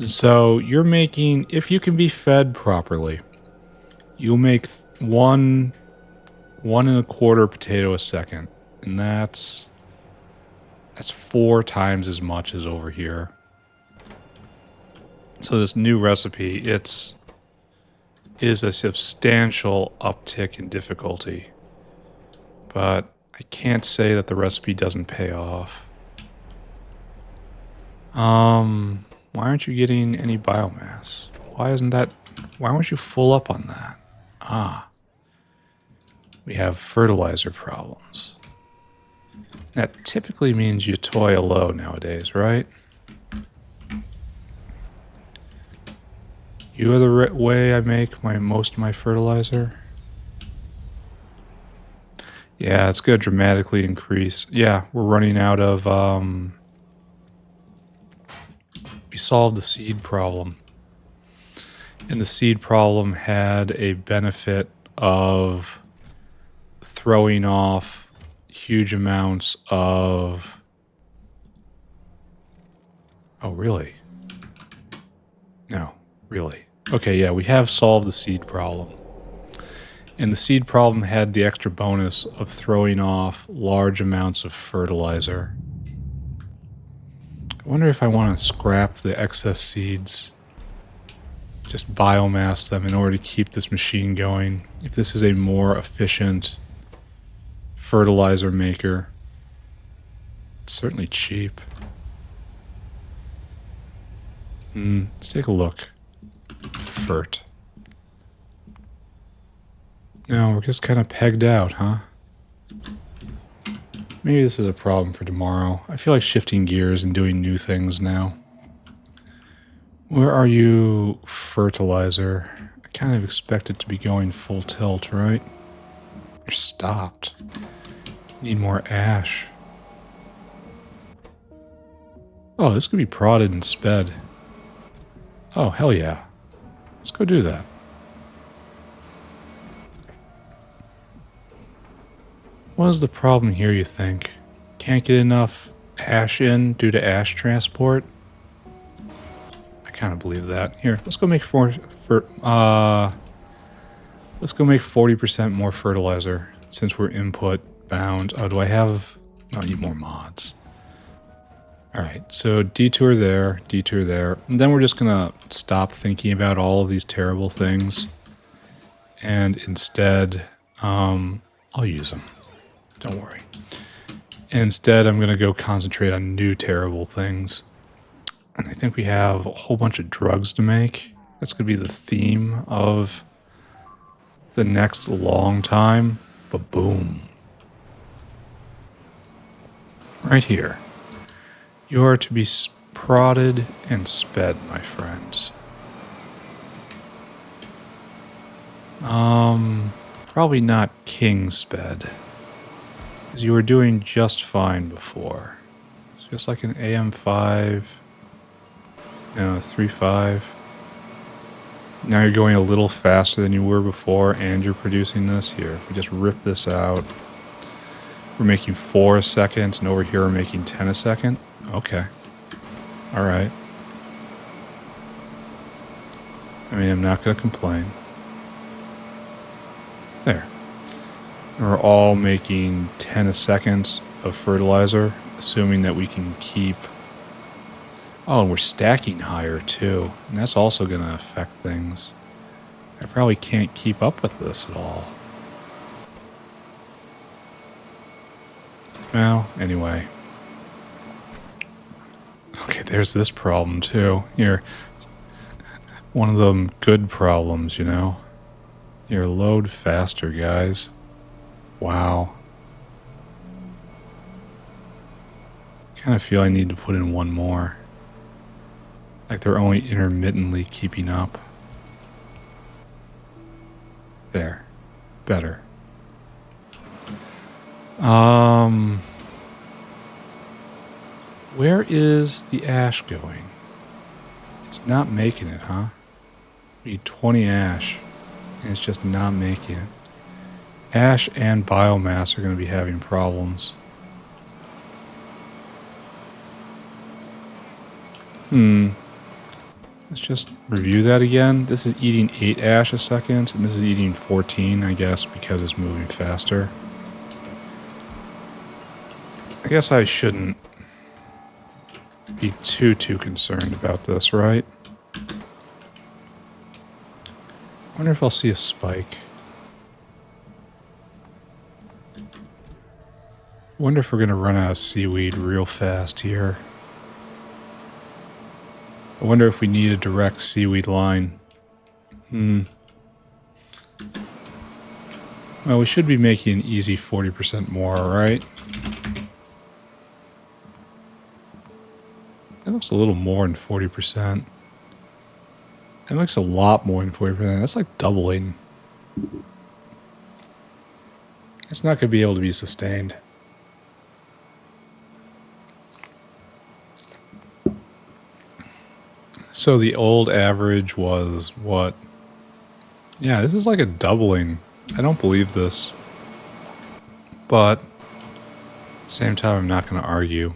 So, you're making... If you can be fed properly, you'll make 1.25 potato a second. And that's 4 times as much as over here. So this new recipe, is a substantial uptick in difficulty. But I can't say that the recipe doesn't pay off. Why aren't you getting any biomass? Why weren't you full up on that? Ah. We have fertilizer problems. That typically means you toil low nowadays, right? You are the way I make most of my fertilizer. Yeah, it's going to dramatically increase. Yeah, we're running out of... we solved the seed problem. And the seed problem had a benefit of throwing off huge amounts of... Oh, really? No, really. Okay, yeah, we have solved the seed problem. And the seed problem had the extra bonus of throwing off large amounts of fertilizer. I wonder if I want to scrap the excess seeds. Just biomass them in order to keep this machine going. If this is a more efficient fertilizer maker. It's certainly cheap. Let's take a look. Fert. No, we're just kind of pegged out, huh? Maybe this is a problem for tomorrow. I feel like shifting gears and doing new things now. Where are you, fertilizer? I kind of expect it to be going full tilt, right? You're stopped. Need more ash. Oh, this could be prodded and sped. Oh, hell yeah. Let's go do that. What is the problem here, you think? Can't get enough ash in due to ash transport? I kind of believe that. Here, let's go make let's go make 40% more fertilizer since we're input bound. Oh, do I have... No, I need more mods. Alright, so detour there, and then we're just gonna stop thinking about all of these terrible things, and instead, I'll use them. Don't worry. Instead, I'm gonna go concentrate on new terrible things. And I think we have a whole bunch of drugs to make. That's gonna be the theme of the next long time. But boom. Right here. You are to be prodded and sped, my friends. Probably not king sped. Because you were doing just fine before. It's just like an AM5. No, 3.5. Now you're going a little faster than you were before, and you're producing this. Here, if we just rip this out, we're making 4 a second, and over here we're making 10 a second. Okay. Alright. I mean, I'm not going to complain. There. And we're all making 10 a second of fertilizer, assuming that we can keep... Oh, and we're stacking higher, too. And that's also going to affect things. I probably can't keep up with this at all. Well, anyway. Okay, there's this problem, too. Here. One of them good problems, you know? Here, load faster, guys. Wow. I kind of feel I need to put in one more. Like they're only intermittently keeping up. There. Better. Where is the ash going? It's not making it, huh? We need 20 ash. And it's just not making it. Ash and biomass are going to be having problems. Let's just review that again. This is eating 8 ash a second, and this is eating 14, I guess, because it's moving faster. I guess I shouldn't be too concerned about this, right? I wonder if I'll see a spike. I wonder if we're going to run out of seaweed real fast here. I wonder if we need a direct seaweed line. Well, we should be making an easy 40% more, right? That looks a little more than 40%. That makes a lot more than 40%. That's like doubling. It's not going to be able to be sustained. So the old average was what? Yeah, this is like a doubling. I don't believe this. But at the same time, I'm not going to argue.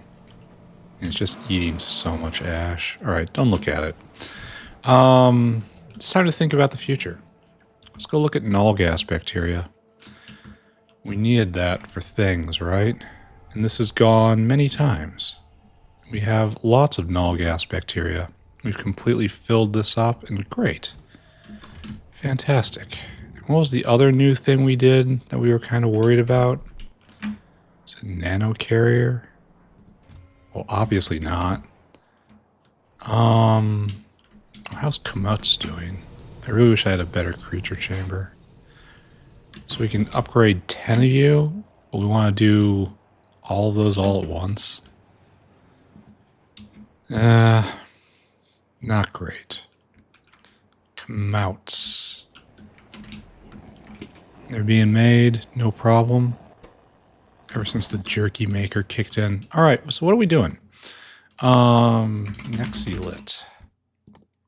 It's just eating so much ash. All right, don't look at it. It's time to think about the future. Let's go look at null gas bacteria. We needed that for things, right? And this has gone many times. We have lots of null gas bacteria. We've completely filled this up, and great. Fantastic. What was the other new thing we did that we were kind of worried about? Was it nanocarrier? Well, obviously not. How's Kamut's doing? I really wish I had a better creature chamber. So we can upgrade 10 of you, but we want to do all of those all at once. Not great. Kamut's. They're being made, no problem. Ever since the jerky maker kicked in. Alright, so what are we doing? Nexilit.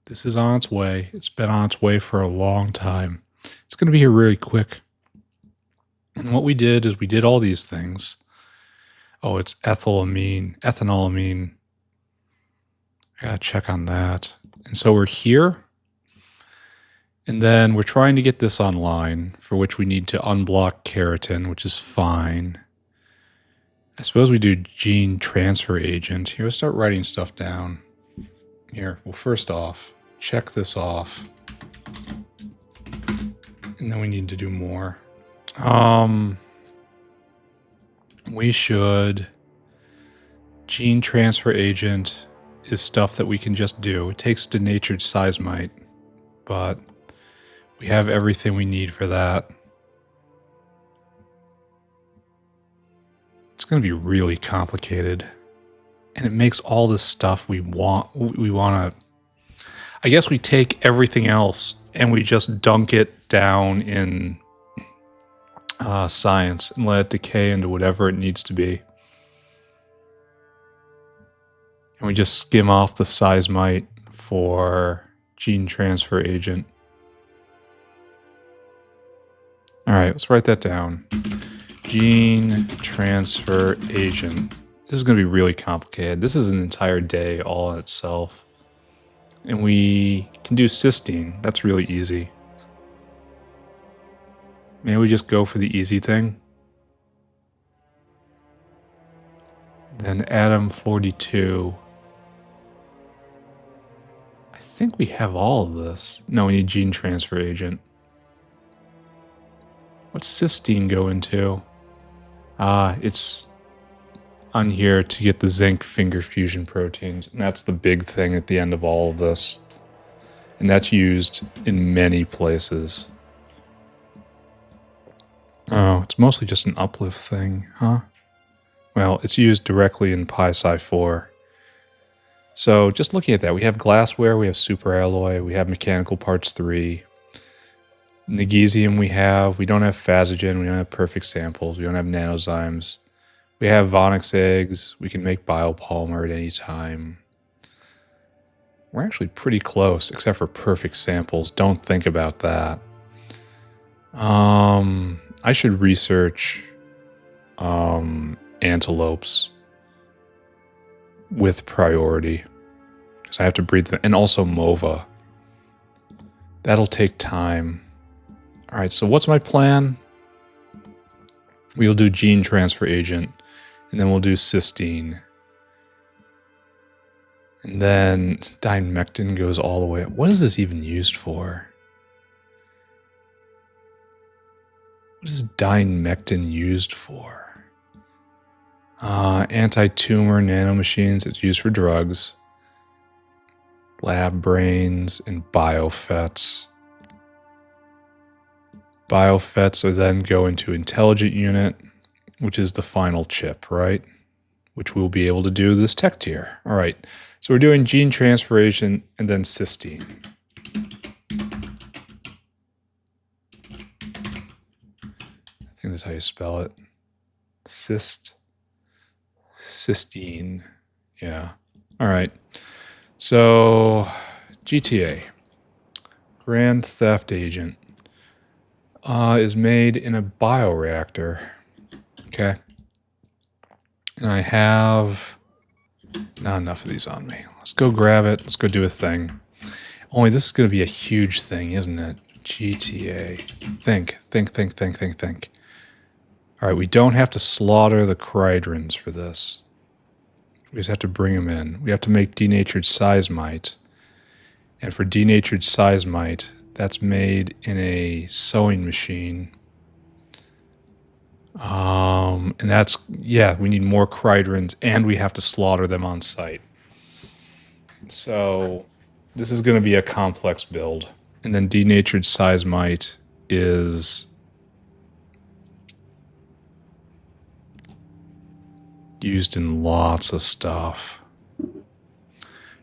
This is on its way. It's been on its way for a long time. It's going to be here really quick. And what we did is we did all these things. Oh, it's ethanolamine. I gotta check on that. And so we're here. And then we're trying to get this online, for which we need to unblock keratin, which is fine. I suppose we do gene transfer agent. Here, let's start writing stuff down. Here, well, first off, check this off. And then we need to do more. We should... Gene transfer agent is stuff that we can just do. It takes denatured seismite, but we have everything we need for that. It's going to be really complicated. And it makes all this stuff we want to... I guess we take everything else and we just dunk it down in science and let it decay into whatever it needs to be. And we just skim off the seismite for gene transfer agent. All right, let's write that down. Gene transfer agent. This is going to be really complicated. This is an entire day all in itself. And we can do cysteine. That's really easy. Maybe we just go for the easy thing. Then atom 42. I think we have all of this. No, we need gene transfer agent. What's cysteine go into? It's on here to get the zinc finger fusion proteins. And that's the big thing at the end of all of this. And that's used in many places. Oh, it's mostly just an uplift thing, huh? Well, it's used directly in Pi-Sci-4. So just looking at that, we have glassware, we have superalloy, we have mechanical parts 3. Magnesium we don't have Phasogen, we don't have perfect samples, we don't have nanozymes. We have Vonix eggs, we can make biopolymer at any time. We're actually pretty close, except for perfect samples. Don't think about that. I should research antelopes with priority, because I have to breed them, and also MOVA. That'll take time. All right, so what's my plan? We'll do gene transfer agent, and then we'll do cysteine. And then dimectin goes all the way up. What is this even used for? What is dimectin used for? Anti-tumor nanomachines. It's used for drugs. Lab brains and biofets. Biofets are then go into intelligent unit, which is the final chip, right? Which we'll be able to do this tech tier. All right. So we're doing gene transfer agent and then cysteine. is how you spell it. Cysteine. Yeah. All right. So, GTA, Grand Theft Agent, is made in a bioreactor. Okay. And I have not enough of these on me. Let's go grab it. Let's go do a thing. Only this is going to be a huge thing, isn't it? GTA. Think. All right, we don't have to slaughter the Chridrins for this. We just have to bring them in. We have to make denatured seismite. And for denatured seismite, that's made in a sewing machine. And that's, yeah, we need more Chridrins, and we have to slaughter them on site. So this is going to be a complex build. And then denatured seismite is used in lots of stuff.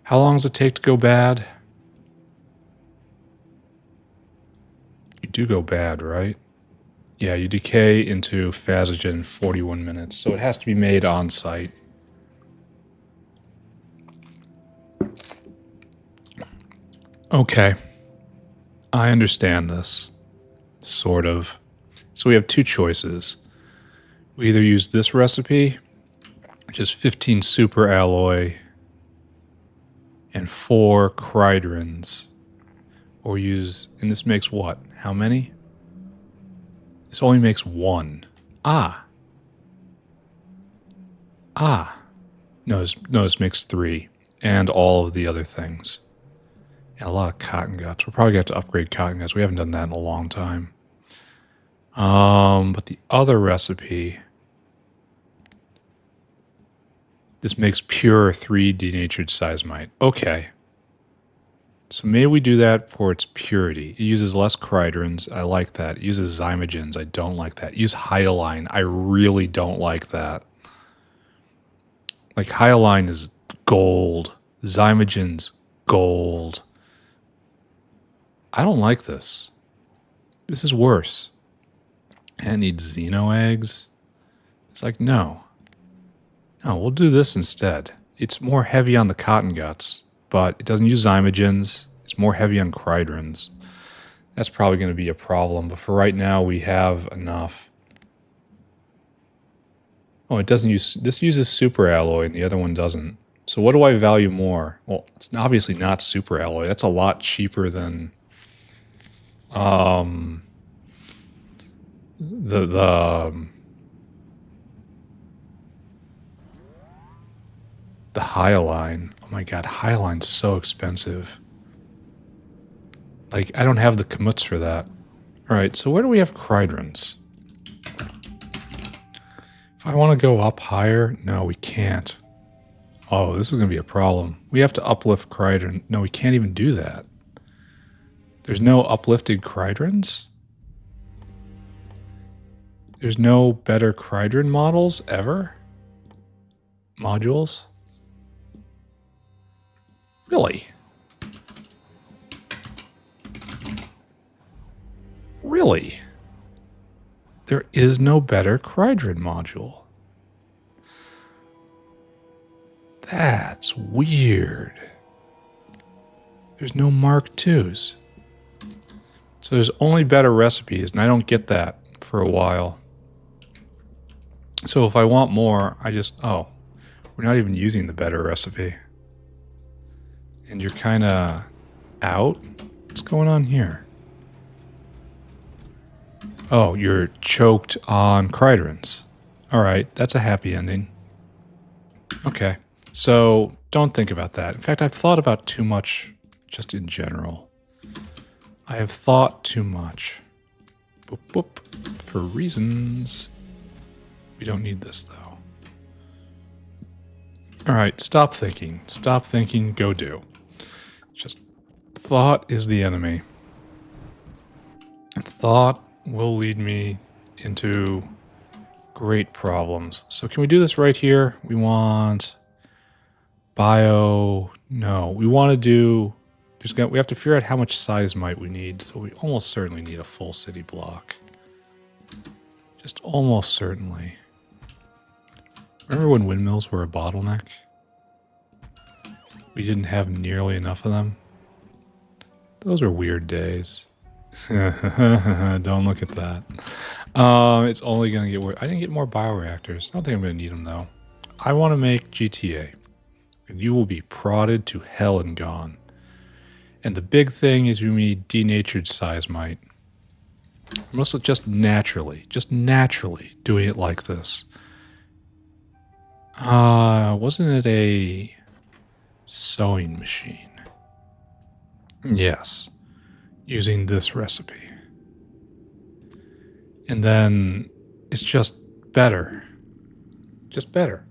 How long does it take to go bad? You do go bad, right? Yeah, you decay into Phagogen in 41 minutes, so it has to be made on site. Okay. I understand this. Sort of. So we have two choices. We either use this recipe, which is 15 super alloy and 4 Chridrins, or use, and this makes what? How many? This only makes 1. Ah. No, this makes 3. And all of the other things. And a lot of cottonguts. We're probably going to have to upgrade cottonguts. We haven't done that in a long time. But the other recipe, this makes pure 3 denatured seismite. Okay. So maybe we do that for its purity. It uses less Chridrins. I like that. It uses zymogens. I don't like that. It uses hyaline. I really don't like that. Like, hyaline is gold. Zymogens, gold. I don't like this. This is worse. And it needs xeno eggs. It's like, no. No, we'll do this instead. It's more heavy on the cottonguts, but it doesn't use zymogens. It's more heavy on Chridrins. That's probably going to be a problem, but for right now, we have enough. Oh, it doesn't use... This uses super alloy, and the other one doesn't. So what do I value more? Well, it's obviously not super alloy. That's a lot cheaper than... The hyaline. Oh my god, hyaline's so expensive. Like, I don't have the commuts for that. Alright, so where do we have Chridrins? If I want to go up higher, no, we can't. Oh, this is going to be a problem. We have to uplift Chridrin. No, we can't even do that. There's no uplifted Chridrins? There's no better Chridrin models ever? Modules? Really? Really? There is no better Chridrin module. That's weird. There's no Mark IIs. So there's only better recipes, and I don't get that for a while. So if I want more, I just... Oh, we're not even using the better recipe. And you're kind of out? What's going on here? Oh, you're choked on Chridrins. Alright, that's a happy ending. Okay, so don't think about that. In fact, I've thought about too much just in general. I have thought too much. Boop, boop. For reasons. We don't need this, though. Alright, stop thinking. Stop thinking, go do. Just thought is the enemy. Thought will lead me into great problems. So can we do this right here? We want bio... No, we want to do... we have to figure out how much seismite we need. So we almost certainly need a full city block. Just almost certainly. Remember when windmills were a bottleneck? We didn't have nearly enough of them. Those were weird days. Don't look at that. It's only going to get worse. I didn't get more bioreactors. I don't think I'm going to need them, though. I want to make GTA. And you will be prodded to hell and gone. And the big thing is we need denatured seismite. Mostly just naturally doing it like this. Wasn't it a sewing machine? Yes. Using this recipe. And then it's just better. Just better.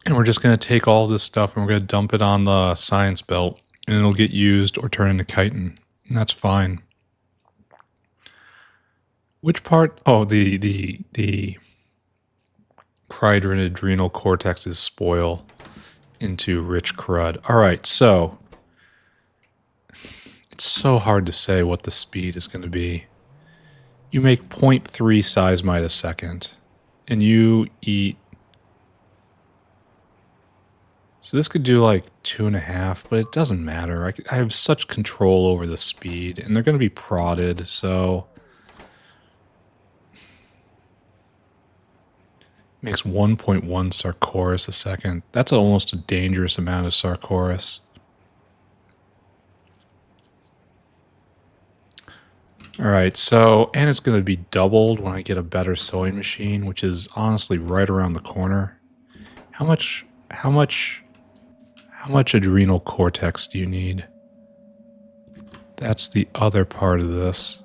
And we're just going to take all this stuff and we're going to dump it on the science belt. And it'll get used or turn into chitin. And that's fine. Which part? Oh, the crider and adrenal cortexes spoil into rich crud. All right, so it's so hard to say what the speed is going to be. You make 0.3 seismite a second, and you eat. So this could do like 2.5, but it doesn't matter. I have such control over the speed, and they're going to be prodded, so makes 1.1 Sarcoris a second. That's almost a dangerous amount of Sarcoris. Alright, so, and it's going to be doubled when I get a better sewing machine, which is honestly right around the corner. How much adrenal cortex do you need? That's the other part of this.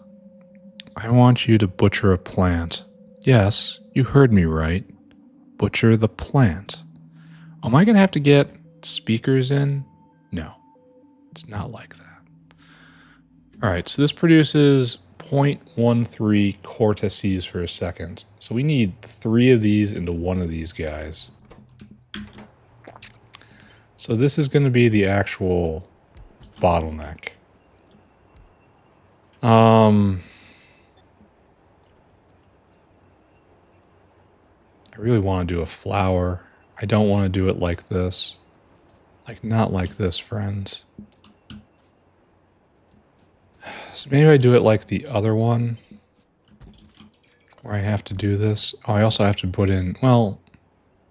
I want you to butcher a plant. Yes, you heard me right. Butcher the plant. Am I going to have to get speakers in? No, it's not like that. All right, so this produces 0.13 cortices for a second. So we need 3 of these into one of these guys. So this is going to be the actual bottleneck. I really want to do a flower. I don't want to do it like this. Like, not like this, friends. So maybe I do it like the other one. Where I have to do this. Oh, I also have to put in... Well,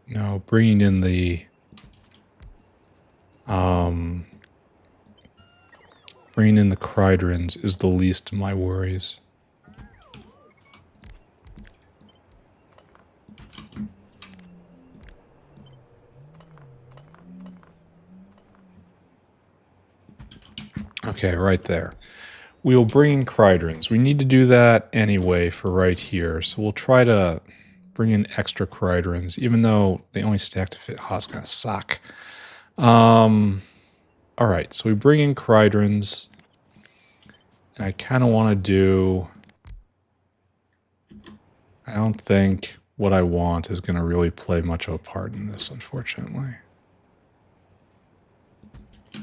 no, bringing in the... bringing in the cridrins is the least of my worries. Okay, right there. We will bring in cridrins. We need to do that anyway for right here. So we'll try to bring in extra cridrins, even though they only stack to fit. Oh, it's going to suck. All right, so we bring in cridrins. And I kind of want to do... I don't think what I want is going to really play much of a part in this, unfortunately.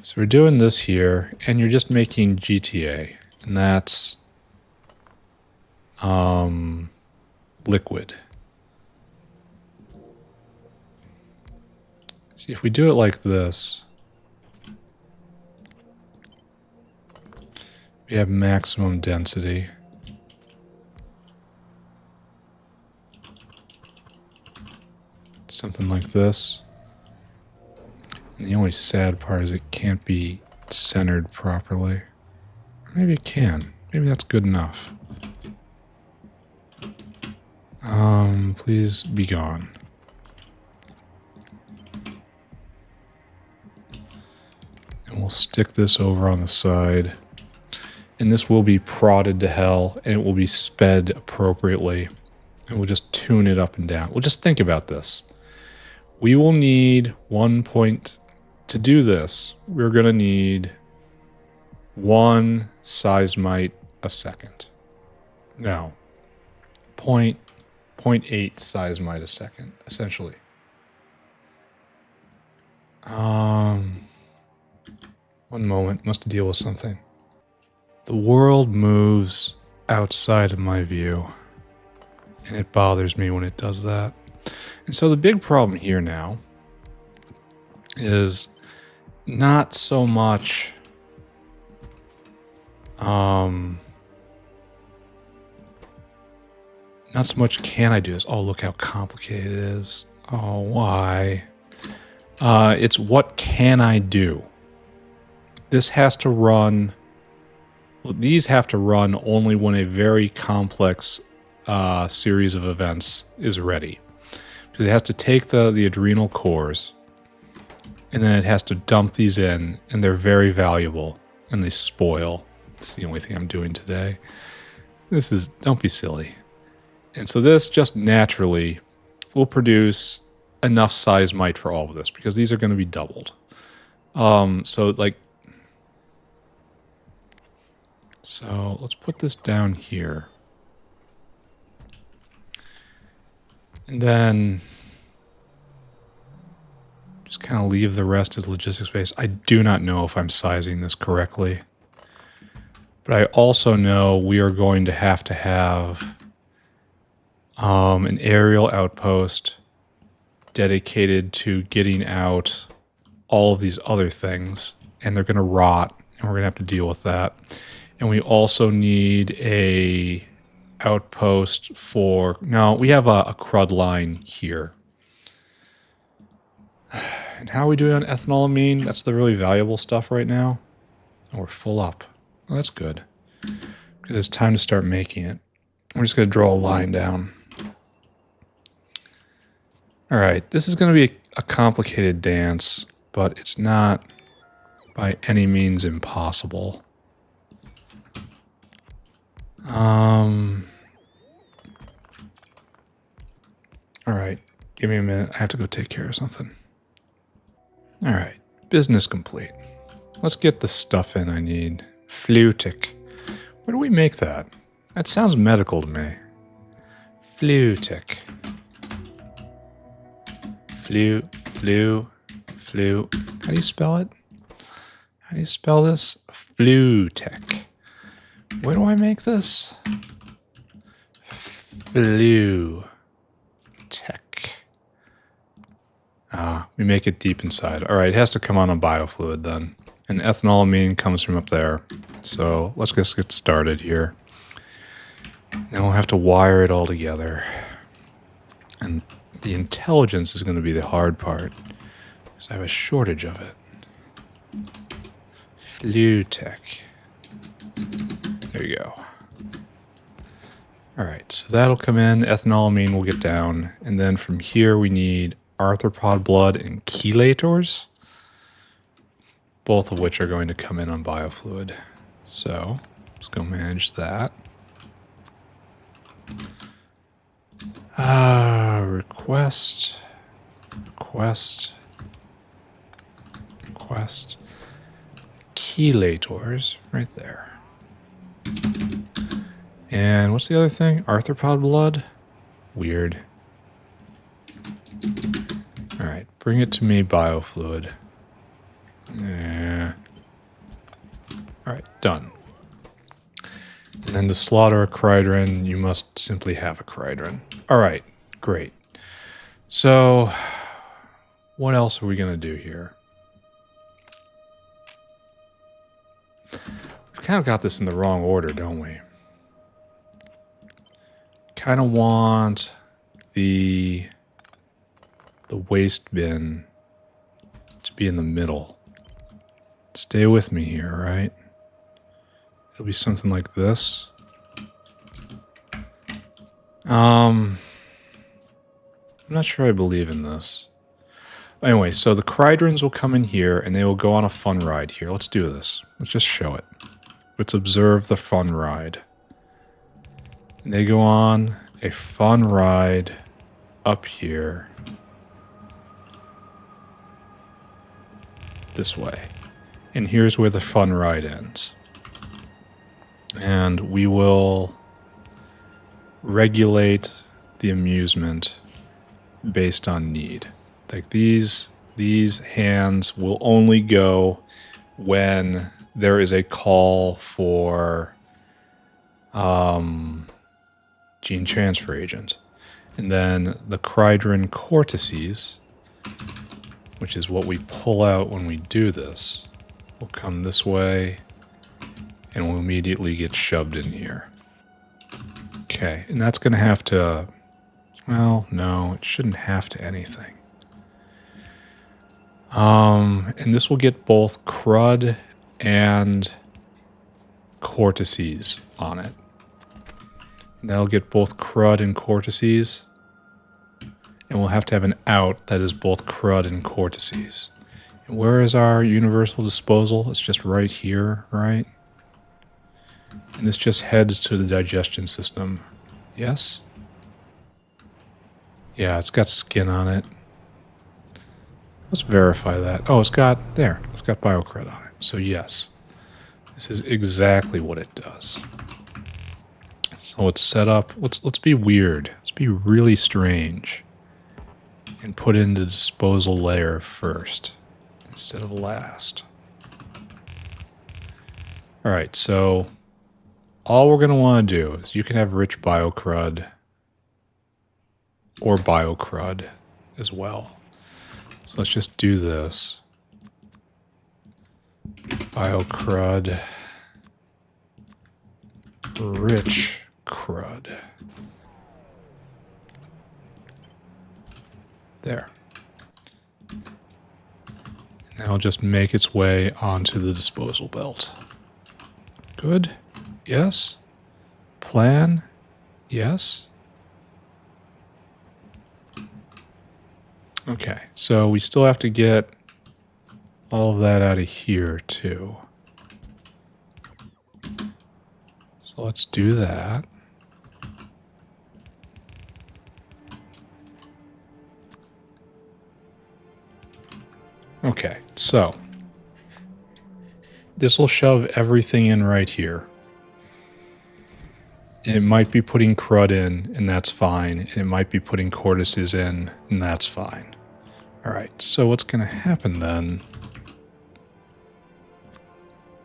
So we're doing this here, and you're just making GTA, and that's liquid. See, if we do it like this, we have maximum density. Something like this. And the only sad part is it can't be centered properly. Maybe it can. Maybe that's good enough. Please be gone. And we'll stick this over on the side. And this will be prodded to hell, and it will be sped appropriately. And we'll just tune it up and down. We'll just think about this. We will need 1 point... To do this, we're going to need 1 seismite a second. No. 0.8 seismite a second, essentially. One moment. Must deal with something. The world moves outside of my view, and it bothers me when it does that. And so the big problem here now is not so much not so much can I do this. Oh, look how complicated it is. Oh, why? It's what can I do? This has to run. Well, these have to run only when a very complex series of events is ready. Because it has to take the adrenal cores, and then it has to dump these in, and they're very valuable, and they spoil. That's the only thing I'm doing today. Don't be silly. And so this just naturally will produce enough seismite for all of this, because these are going to be doubled. So let's put this down here. And then just kind of leave the rest as logistics space. I do not know if I'm sizing this correctly. But I also know we are going to have an aerial outpost dedicated to getting out all of these other things. And they're going to rot, and we're going to have to deal with that. And we also need a outpost for... No, we have a crud line here. And how are we doing on ethanolamine? That's the really valuable stuff right now. Oh, we're full up. Well, that's good. Because it's time to start making it. We're just going to draw a line down. Alright, this is going to be a complicated dance, but it's not by any means impossible. Alright, give me a minute. I have to go take care of something. Alright, business complete. Let's get the stuff in I need. Flutic. Where do we make that? That sounds medical to me. Flutic. Flu. How do you spell it? How do you spell this? Flutic. Where do I make this? Flutic. We make it deep inside. Alright, it has to come on a biofluid then. And ethanolamine comes from up there. So let's just get started here. Then we'll have to wire it all together. And the intelligence is going to be the hard part. Because I have a shortage of it. Flutec. There you go. Alright, so that'll come in. Ethanolamine will get down. And then from here we need arthropod blood and chelators. Both of which are going to come in on biofluid. So, let's go manage that. Request. Chelators, right there. And what's the other thing? Arthropod blood? Weird. Alright, bring it to me, biofluid. Yeah. Alright, done. And then to slaughter a Cridron, you must simply have a Cridron. Alright, great. So, what else are we going to do here? We've kind of got this in the wrong order, don't we? Kind of want the waste bin to be in the middle. Stay with me here, right? It'll be something like this. I'm not sure I believe in this. Anyway, so the Cridrons will come in here and they will go on a fun ride here. Let's do this. Let's just show it. Let's observe the fun ride. And they go on a fun ride up here. This way. And here's where the fun ride ends. And we will regulate the amusement based on need. Like these hands will only go when there is a call for gene transfer agent. And then the cridrin cortices, which is what we pull out when we do this, will come this way and will immediately get shoved in here. Okay, and that's going to have to, well, no, it shouldn't have to anything. And this will get both crud and cortices on it. And that'll get both crud and cortices. And we'll have to have an out that is both crud and cortices. And where is our universal disposal? It's just right here, right? And this just heads to the digestion system. Yes? Yeah, it's got skin on it. Let's verify that. Oh, it's got biocred on it. So yes, this is exactly what it does. So it's set up. Let's be weird. Let's be really strange. And put in the disposal layer first instead of last. All right, so all we're going to want to do is you can have rich biocrud or biocrud as well. So let's just do this. Biocrud, rich crud. There. Now it'll just make its way onto the disposal belt. Good. Yes. Plan. Yes. Okay, so we still have to get all of that out of here too. So let's do that. Okay, so this will shove everything in right here. And it might be putting crud in, and that's fine. And it might be putting cortices in, and that's fine. All right, so what's going to happen then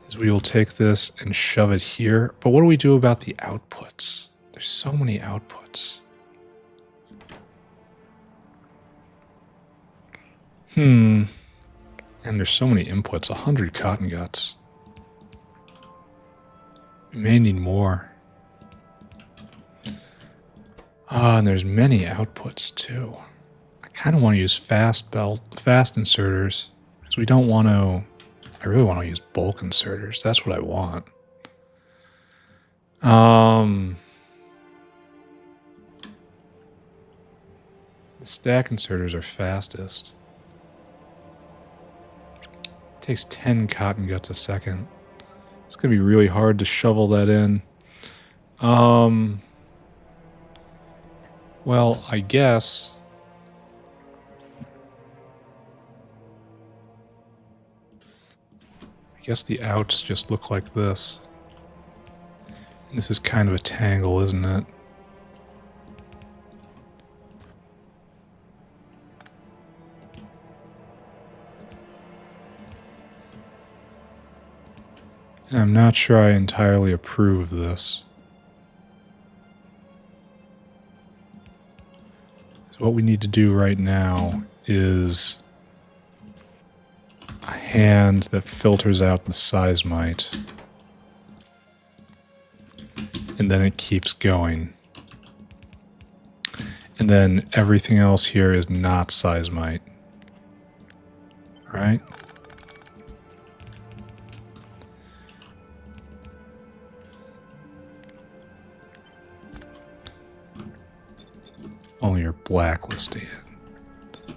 is we will take this and shove it here. But what do we do about the outputs? There's so many outputs. And there's so many inputs, 100 cotton guts. We may need more. And there's many outputs too. I kind of want to use fast inserters because we don't want to. I really want to use bulk inserters. That's what I want. The stack inserters are fastest. It takes 10 cotton guts a second. It's going to be really hard to shovel that in. Well, I guess the outs just look like this. And this is kind of a tangle, isn't it? And I'm not sure I entirely approve of this. So what we need to do right now is a hand that filters out the seismite. And then it keeps going. And then everything else here is not seismite. Right? Only you're blacklisting it.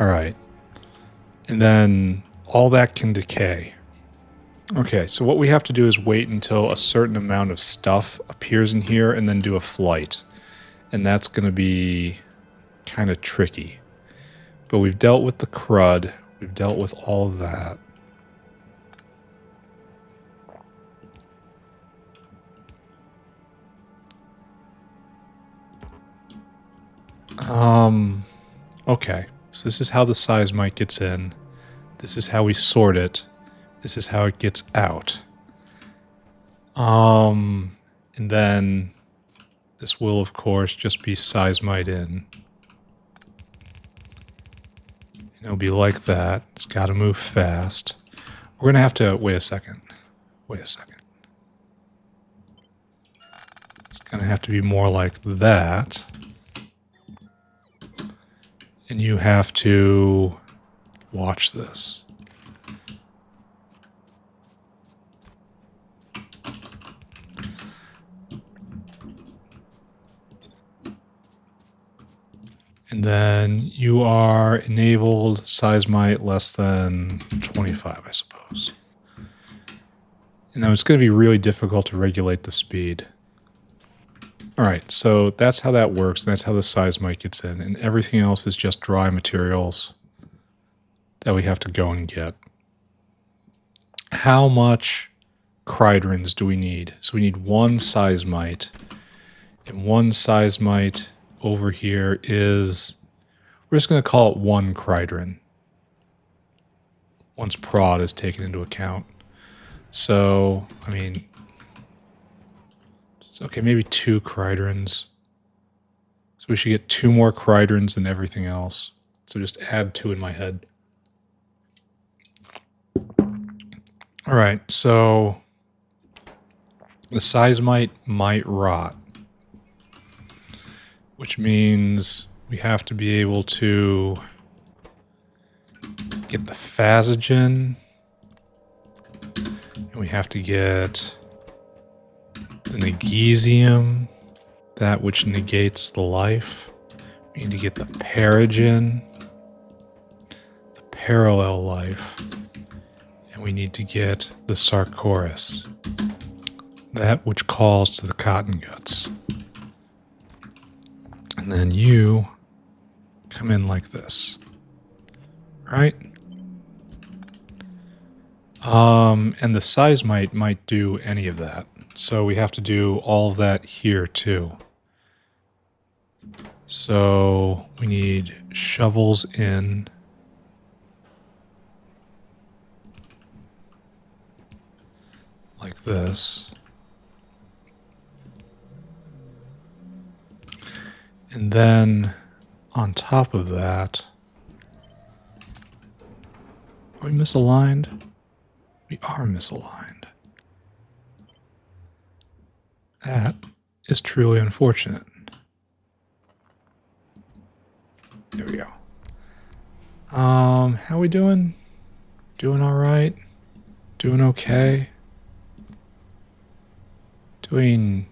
Alright. And then all that can decay. Okay, so what we have to do is wait until a certain amount of stuff appears in here and then do a flight. And that's going to be kind of tricky. But we've dealt with the crud. We've dealt with all of that. Okay, so this is how the seismite gets in. This is how we sort it. This is how it gets out. And then this will, of course, just be seismite in. And it'll be like that. It's got to move fast. We're going to have to... Wait a second. It's going to have to be more like that. And you have to watch this. And then you are enabled seismite less than 25, I suppose. And now it's going to be really difficult to regulate the speed. All right, so that's how that works, and that's how the seismite gets in. And everything else is just dry materials that we have to go and get. How much cridrons do we need? So we need one seismite, and one seismite over here is, we're just going to call it 1 cridron once prod is taken into account. So, I mean, okay, maybe 2 cridrons. So we should get 2 more cridrons than everything else. So just add 2 in my head. All right, so the seismite might rot, which means we have to be able to get the Factorio, and we have to get the magnesium, that which negates the life. We need to get the Paragen, the parallel life, and we need to get the Chores, that which calls to the cottonguts. And then you come in like this, right? And the seismite might do any of that. So we have to do all of that here too. So we need shovels in. Like this. And then on top of that, are we misaligned? We are misaligned. That is truly unfortunate. There we go. How we doing? Doing all right? Doing okay? Doing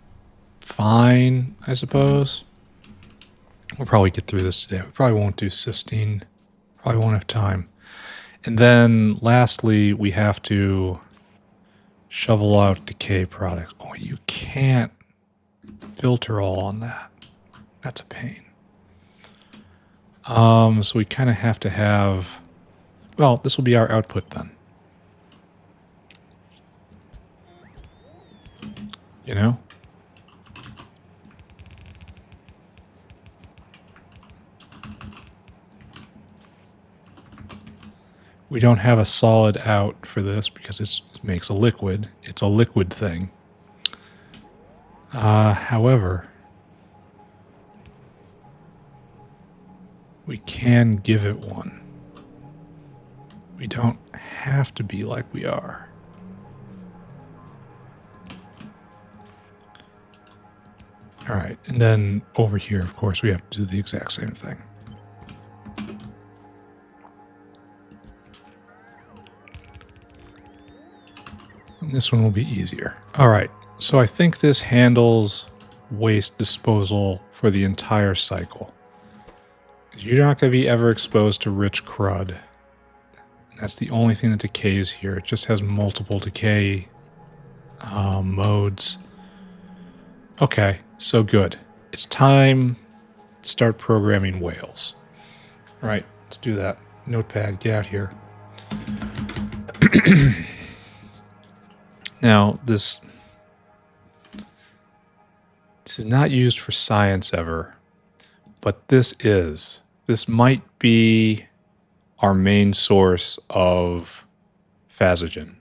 fine, I suppose. We'll probably get through this today. We probably won't do cysteine. Probably won't have time. And then lastly, we have to shovel out decay products. Oh, you can't filter all on that. That's a pain. So we kind of have to have, well, this will be our output then. You know? We don't have a solid out for this because it makes a liquid. It's a liquid thing. However, we can give it one. We don't have to be like we are. All right, and then over here, of course, we have to do the exact same thing. And this one will be easier. All right, so I think this handles waste disposal for the entire cycle. You're not going to be ever exposed to rich crud. That's the only thing that decays here. It just has multiple decay modes. Okay, so good. It's time to start programming whales. All right, let's do that. Notepad, get out here. Now, this is not used for science ever, but this might be our main source of Factorio.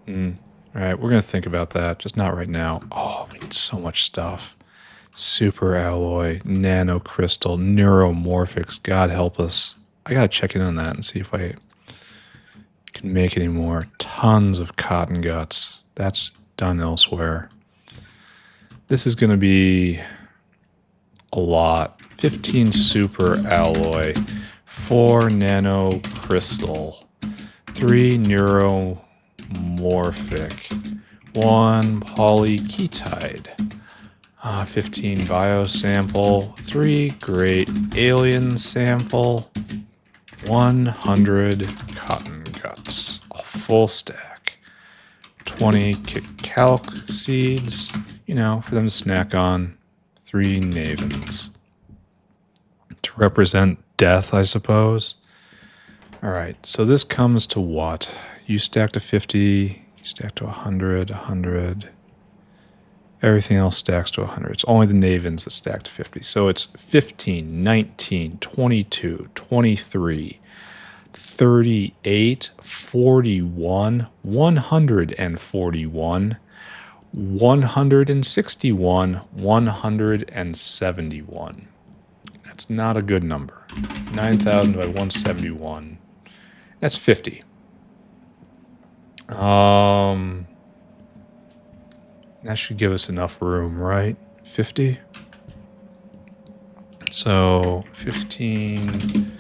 Alright, we're going to think about that. Just not right now. Oh, we need so much stuff. Super alloy, nanocrystal, neuromorphics. God help us. I got to check in on that and see if I can make any more. Tons of cotton guts. That's done elsewhere. This is going to be a lot. 15 super alloy, 4 nanocrystal, 3 neuromorphic, 1 polyketide, 15 biosample, 3 great alien sample, 100 cotton guts, a full stack, 20 calc seeds, you know, for them to snack on, 3 navins. To represent death, I suppose. Alright, so this comes to what? You stack to 50, you stack to 100, 100. Everything else stacks to 100. It's only the navins that stack to 50. So it's 15, 19, 22, 23, 38, 41, 141, 161, 171. That's not a good number. 9,000 by 171. That's 50. That should give us enough room, right? 50? So 15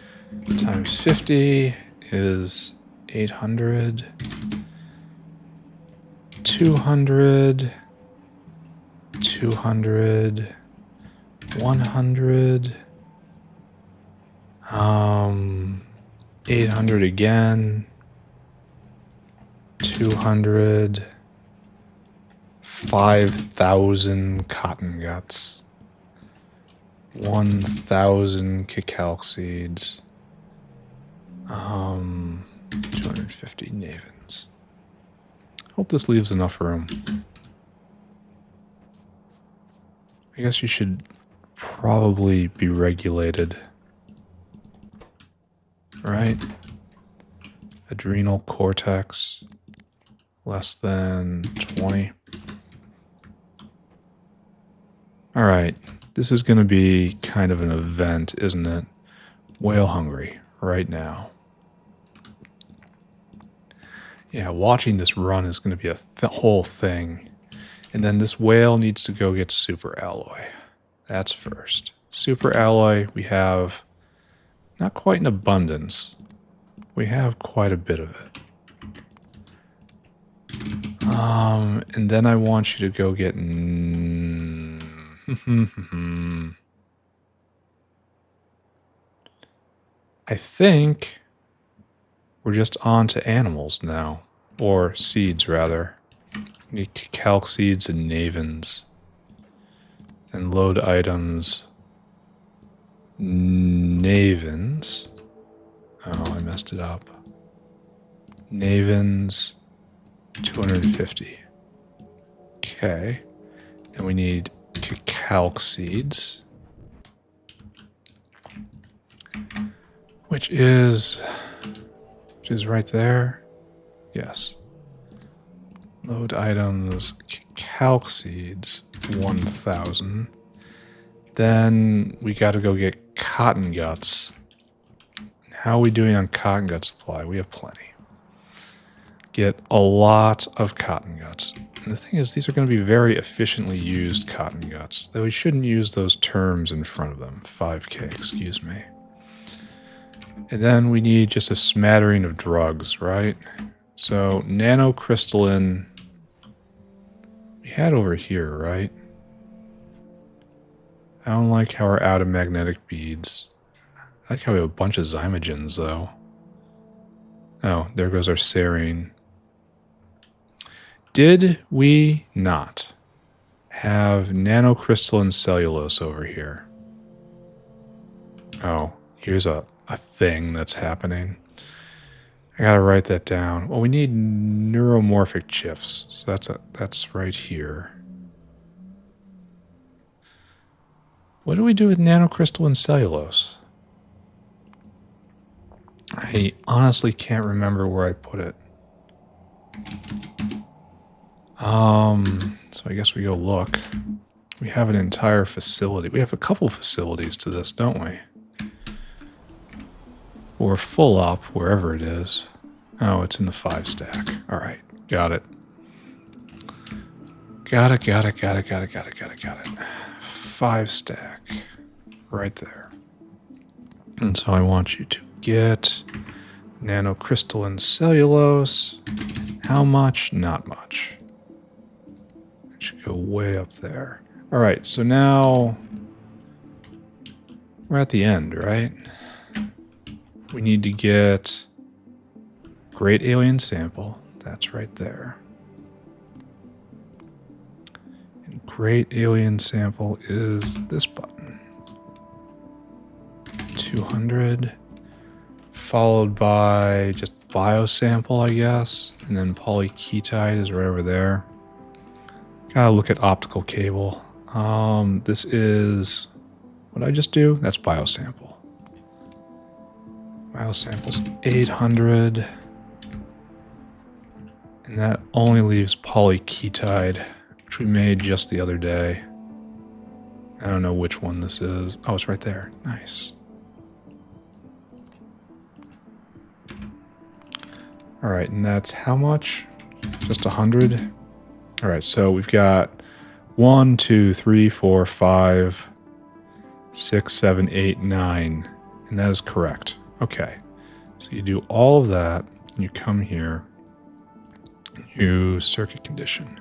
times 50 is 800. 200. 200. 100. 800 again. 200. 5,000 cotton guts. 1,000 cacao seeds. 250 navins. Hope this leaves enough room. I guess you should probably be regulated. Right? Adrenal cortex. Less than 20. Alright, this is going to be kind of an event, isn't it? Whale hungry right now. Yeah, watching this run is going to be a whole thing. And then this whale needs to go get super alloy. That's first. Super alloy, we have not quite in abundance. We have quite a bit of it. And then I want you to go get... I think we're just on to animals now. Or seeds, rather. We need calc seeds and navins. And load items. Navins. Oh, I messed it up. Navins. 250. Okay. And we need calc seeds. Which is right there. Yes. Load items, calc seeds, 1,000. Then we got to go get cotton guts. How are we doing on cotton gut supply? We have plenty. Get a lot of cotton guts. And the thing is, these are going to be very efficiently used cotton guts, though we shouldn't use those terms in front of them. 5K, excuse me. And then we need just a smattering of drugs, right? So, nanocrystalline, we had over here, right? I don't like how we're out of magnetic beads. I like how we have a bunch of zymogens, though. Oh, there goes our serine. Did we not have nanocrystalline cellulose over here? Oh, here's a thing that's happening. I gotta write that down. Well, we need neuromorphic chips, so that's right here. What do we do with nanocrystalline cellulose? I honestly can't remember where I put it. So I guess we go look. We have an entire facility. We have a couple facilities to this, don't we? We're full up, wherever it is. Oh, it's in the 5 stack. All right, got it. Got it. 5 stack. Right there. And so I want you to get nanocrystalline cellulose. How much? Not much. It should go way up there. All right, so now we're at the end, right? We need to get great alien sample. That's right there. And great alien sample is this button. 200. Followed by just biosample, I guess. And then polyketide is right over there. Gotta look at optical cable. This is... what did I just do? That's biosample. Biosample's 800. And that only leaves polyketide, which we made just the other day. I don't know which one this is. Oh, it's right there. Nice. All right, and that's how much? Just 100? All right, so we've got 1, 2, 3, 4, 5, 6, 7, 8, 9. And that is correct. Okay. So you do all of that, and you come here, you circuit condition.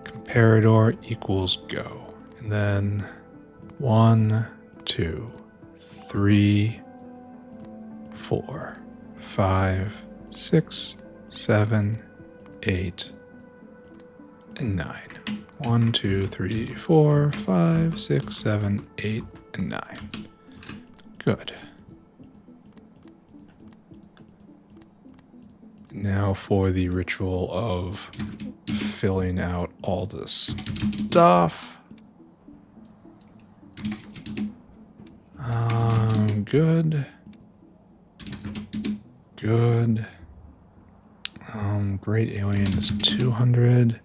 Comparador equals go. And then 1, 2, 3, 4, 5, 6, 7, 8, and 9. 1, 2, 3, 4, 5, 6, 7, 8, and 9. Good. Now for the ritual of filling out all this stuff. Good. Good. Great alien is 200.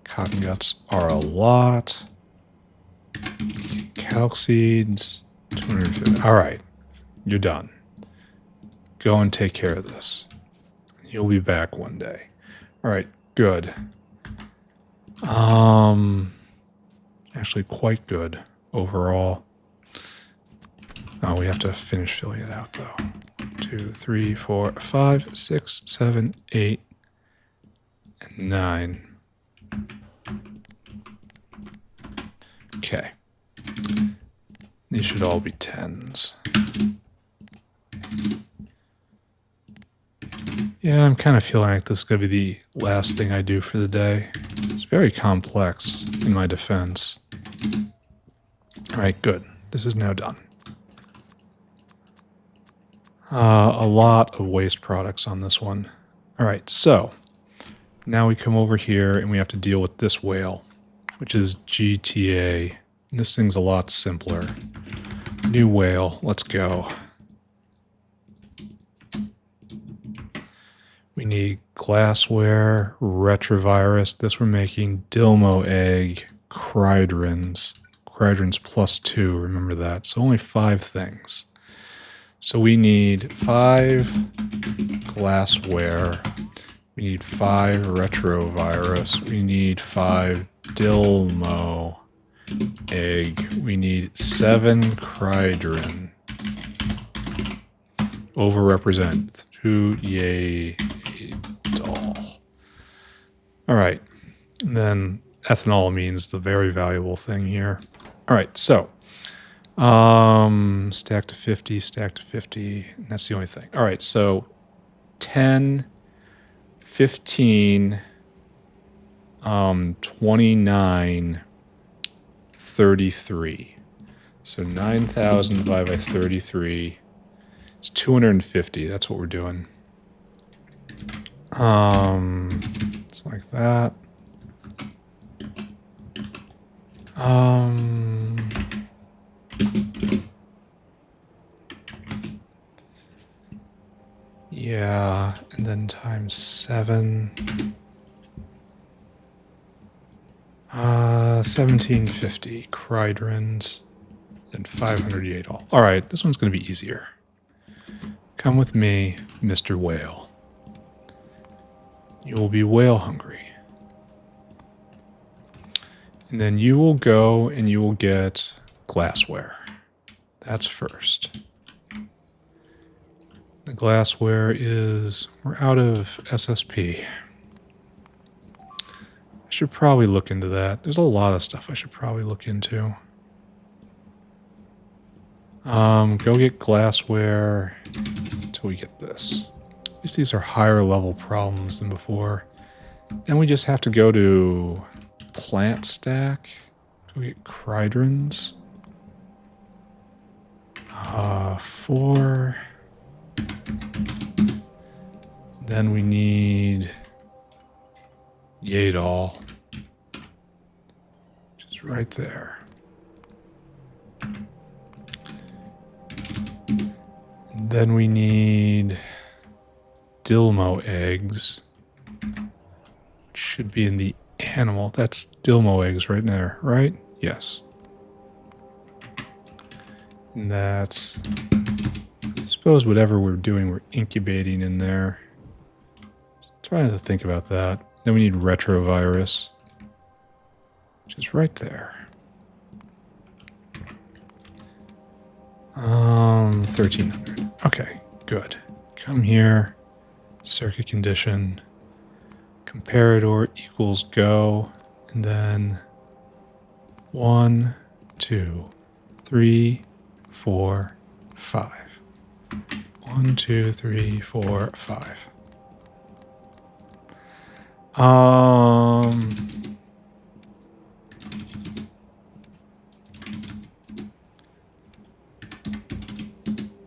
Cottonguts are a lot. Calc seeds, 250. All right, you're done. Go and take care of this. You'll be back one day. All right, good. Actually quite good overall. Oh, we have to finish filling it out though. 2, 3, 4, 5, 6, 7, 8, and 9. Okay. These should all be 10s. Yeah, I'm kind of feeling like this is going to be the last thing I do for the day. It's very complex in my defense. All right, good. This is now done. A lot of waste products on this one. All right, so now we come over here and we have to deal with this whale, which is GTA. And this thing's a lot simpler. New whale, let's go. We need glassware, retrovirus. This we're making Dilmo egg, Cridrins. Cridrins +2, remember that. So only 5 things. So we need 5 glassware. We need 5 retrovirus. We need 5 Dilmo egg. We need 7 Cridrin. Overrepresent. 2 yay doll. All right. And then ethanolamines, the very valuable thing here. All right. So stack to 50, stack to 50. And that's the only thing. All right. So 10, 15, 29, 33. So 9,000 divided by 33. It's 250. That's what we're doing. It's like that. Yeah, and then times 7. 1750 Cridrins and 500 Yadol. All right, this one's going to be easier. Come with me, Mr. Whale. You will be whale hungry. And then you will go and you will get glassware. That's first. The glassware is... we're out of SSP. I should probably look into that. There's a lot of stuff I should probably look into. Go get glassware until we get this. At least these are higher level problems than before. Then we just have to go to plant stack. Go get Cridrins. 4. Then we need Yadol. Just right there. And then we need Dilmo eggs. Should be in the animal. That's Dilmo eggs right there, right? Yes. And that's... I suppose whatever we're doing, we're incubating in there. Trying to think about that. Then we need retrovirus, which is right there. 1300. Okay, good. Come here. Circuit condition. Comparator equals go. And then 1, 2, 3, 4, 5. 1, 2, 3, 4, 5.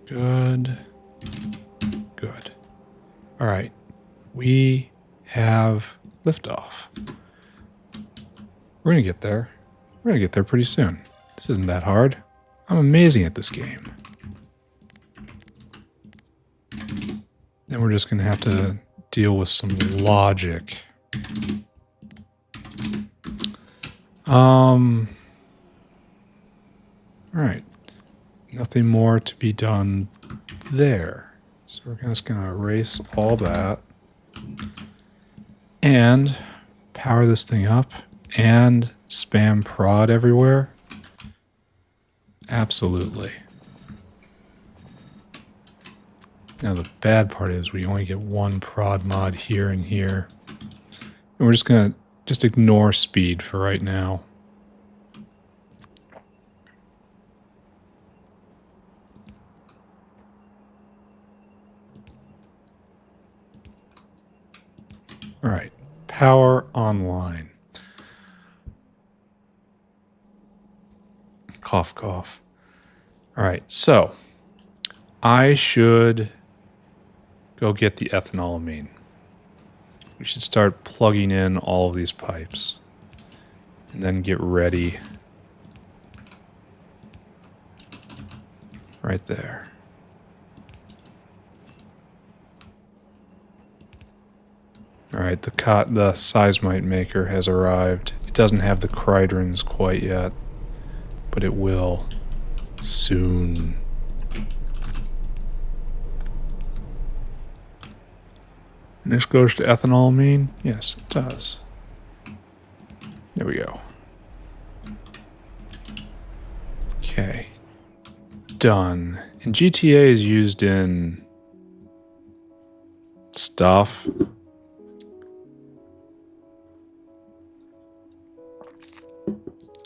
Good. Good. All right. We have liftoff. We're going to get there. We're going to get there pretty soon. This isn't that hard. I'm amazing at this game. Then we're just going to have to deal with some logic. All right. Nothing more to be done there. So we're just going to erase all that and power this thing up and spam prod everywhere. Absolutely. Now the bad part is we only get one prod mod here and here. And we're just going to just ignore speed for right now. All right, power online. Cough, cough. All right, so I should go get the ethanolamine. We should start plugging in all of these pipes and then get ready right there. All right, the seismite maker has arrived. It doesn't have the Cridrins quite yet, but it will soon. And this goes to ethanolamine? Yes, it does. There we go. Okay. Done. And GTA is used in stuff.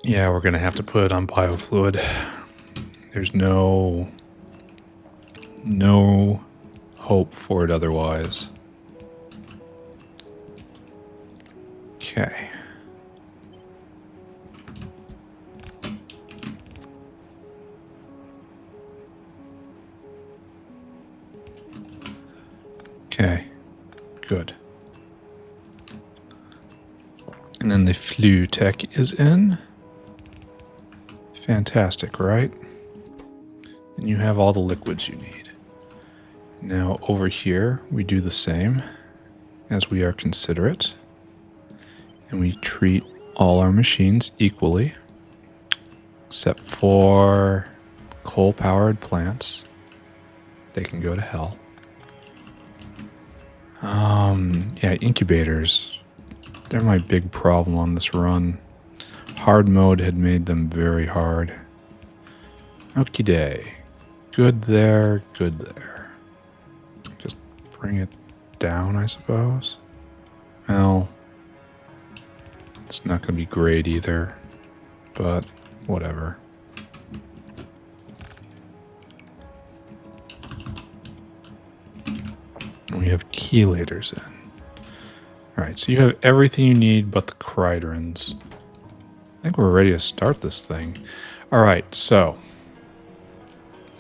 Yeah, we're going to have to put it on biofluid. There's no hope for it otherwise. Okay. Okay. Good. And then the flue tech is in. Fantastic, right? And you have all the liquids you need. Now over here, we do the same as we are considerate. And we treat all our machines equally, except for coal-powered plants. They can go to hell. Yeah, incubators. They're my big problem on this run. Hard mode had made them very hard. Okie day. Good there, good there. Just bring it down, I suppose. Well, it's not going to be great either, but whatever. We have chelators in. Alright, so you have everything you need but the chridrons. I think we're ready to start this thing. Alright, so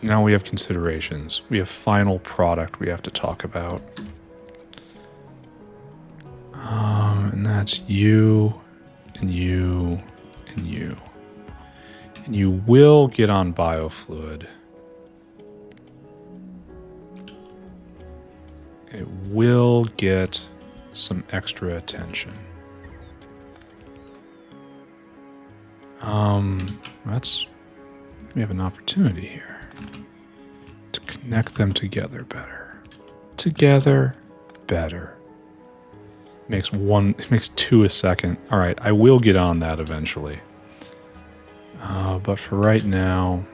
now we have considerations. We have final product we have to talk about. And that's you, and you, and you. And you will get on biofluid. It will get some extra attention. We have an opportunity here to connect them together better. Together better. It makes 2 a second. All right, I will get on that eventually. But for right now,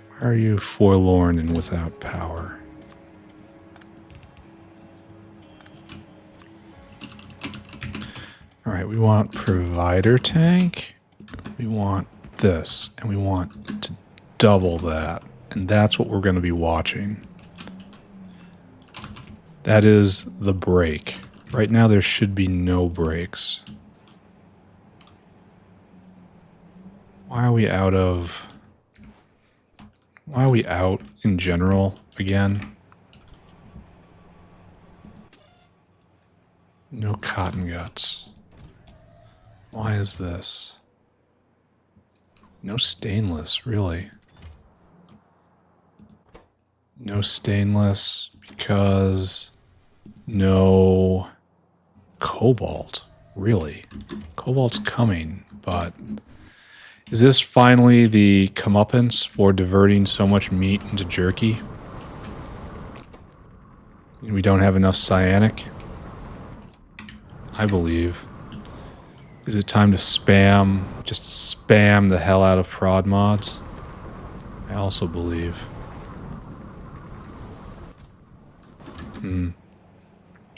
why are you forlorn and without power? All right, we want provider tank. We want this, and we want to double that. And that's what we're going to be watching. That is the break. Right now there should be no breaks. Why are we out in general again? No cotton guts. Why is this? No stainless, really. No stainless because no cobalt, really. Cobalt's coming, but is this finally the comeuppance for diverting so much meat into jerky? We don't have enough cyanic? I believe. Is it time to just spam the hell out of prod mods? I also believe.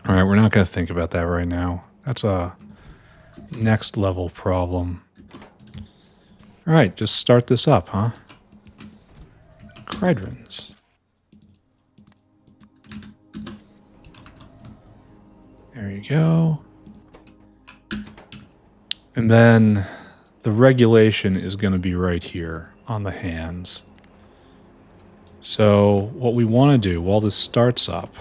Alright, we're not going to think about that right now. That's a next level problem. Alright, just start this up, huh? Chridrons. There you go. And then the regulation is going to be right here on the hands. So what we want to do while this starts up,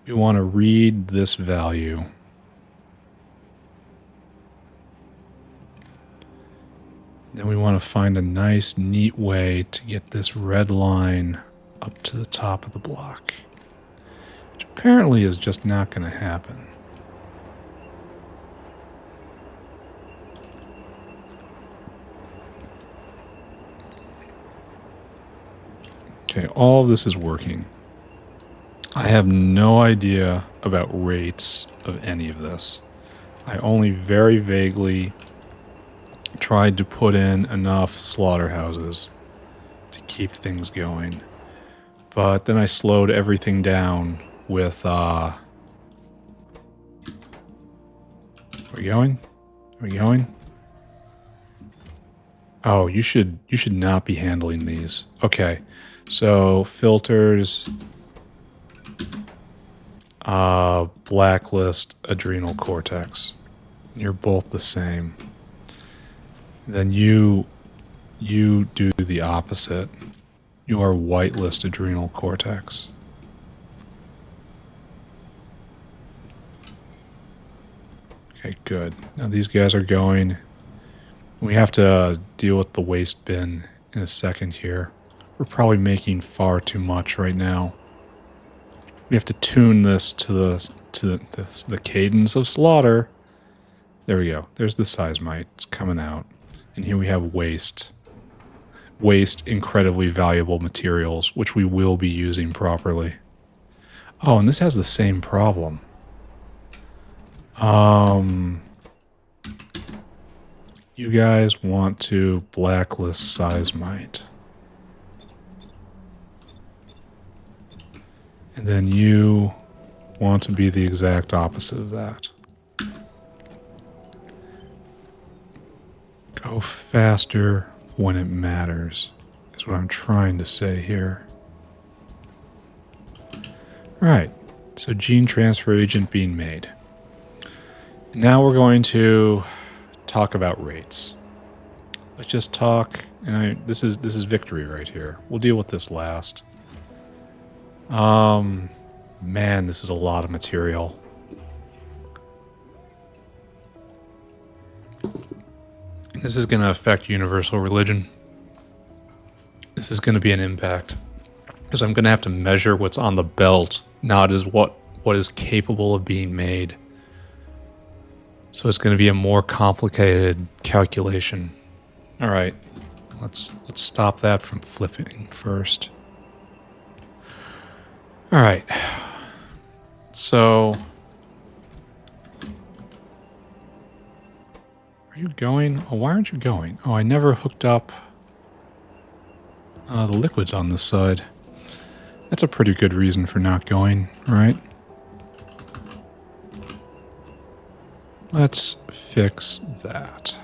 we want to read this value. Then we want to find a nice, neat way to get this red line up to the top of the block, which apparently is just not going to happen. Okay, all of this is working. I have no idea about rates of any of this. I only very vaguely tried to put in enough slaughterhouses to keep things going. But then I slowed everything down with, Are we going? Are we going? Oh, you should not be handling these. Okay. So filters, blacklist, adrenal cortex. You're both the same. Then you do the opposite. You are whitelist adrenal cortex. Okay, good. Now these guys are going. We have to deal with the waste bin in a second here. We're probably making far too much right now We have to tune this to the cadence of slaughter. There we go. There's the seismite. It's coming out. And here we have waste. Waste incredibly valuable materials, which we will be using properly. Oh, and this has the same problem. You guys want to blacklist seismite. And then you want to be the exact opposite of that. Go faster when it matters, is what I'm trying to say here. Alright, so gene transfer agent being made. Now we're going to talk about rates. Let's just talk, and this is victory right here. We'll deal with this last. Man, this is a lot of material. This is going to affect universal religion. This is going to be an impact. Because I'm going to have to measure what's on the belt, not as what is capable of being made. So it's going to be a more complicated calculation. All right, let's stop that from flipping first. All right, so are you going? Oh, why aren't you going? Oh, I never hooked up the liquids on this side. That's a pretty good reason for not going, right? Let's fix that.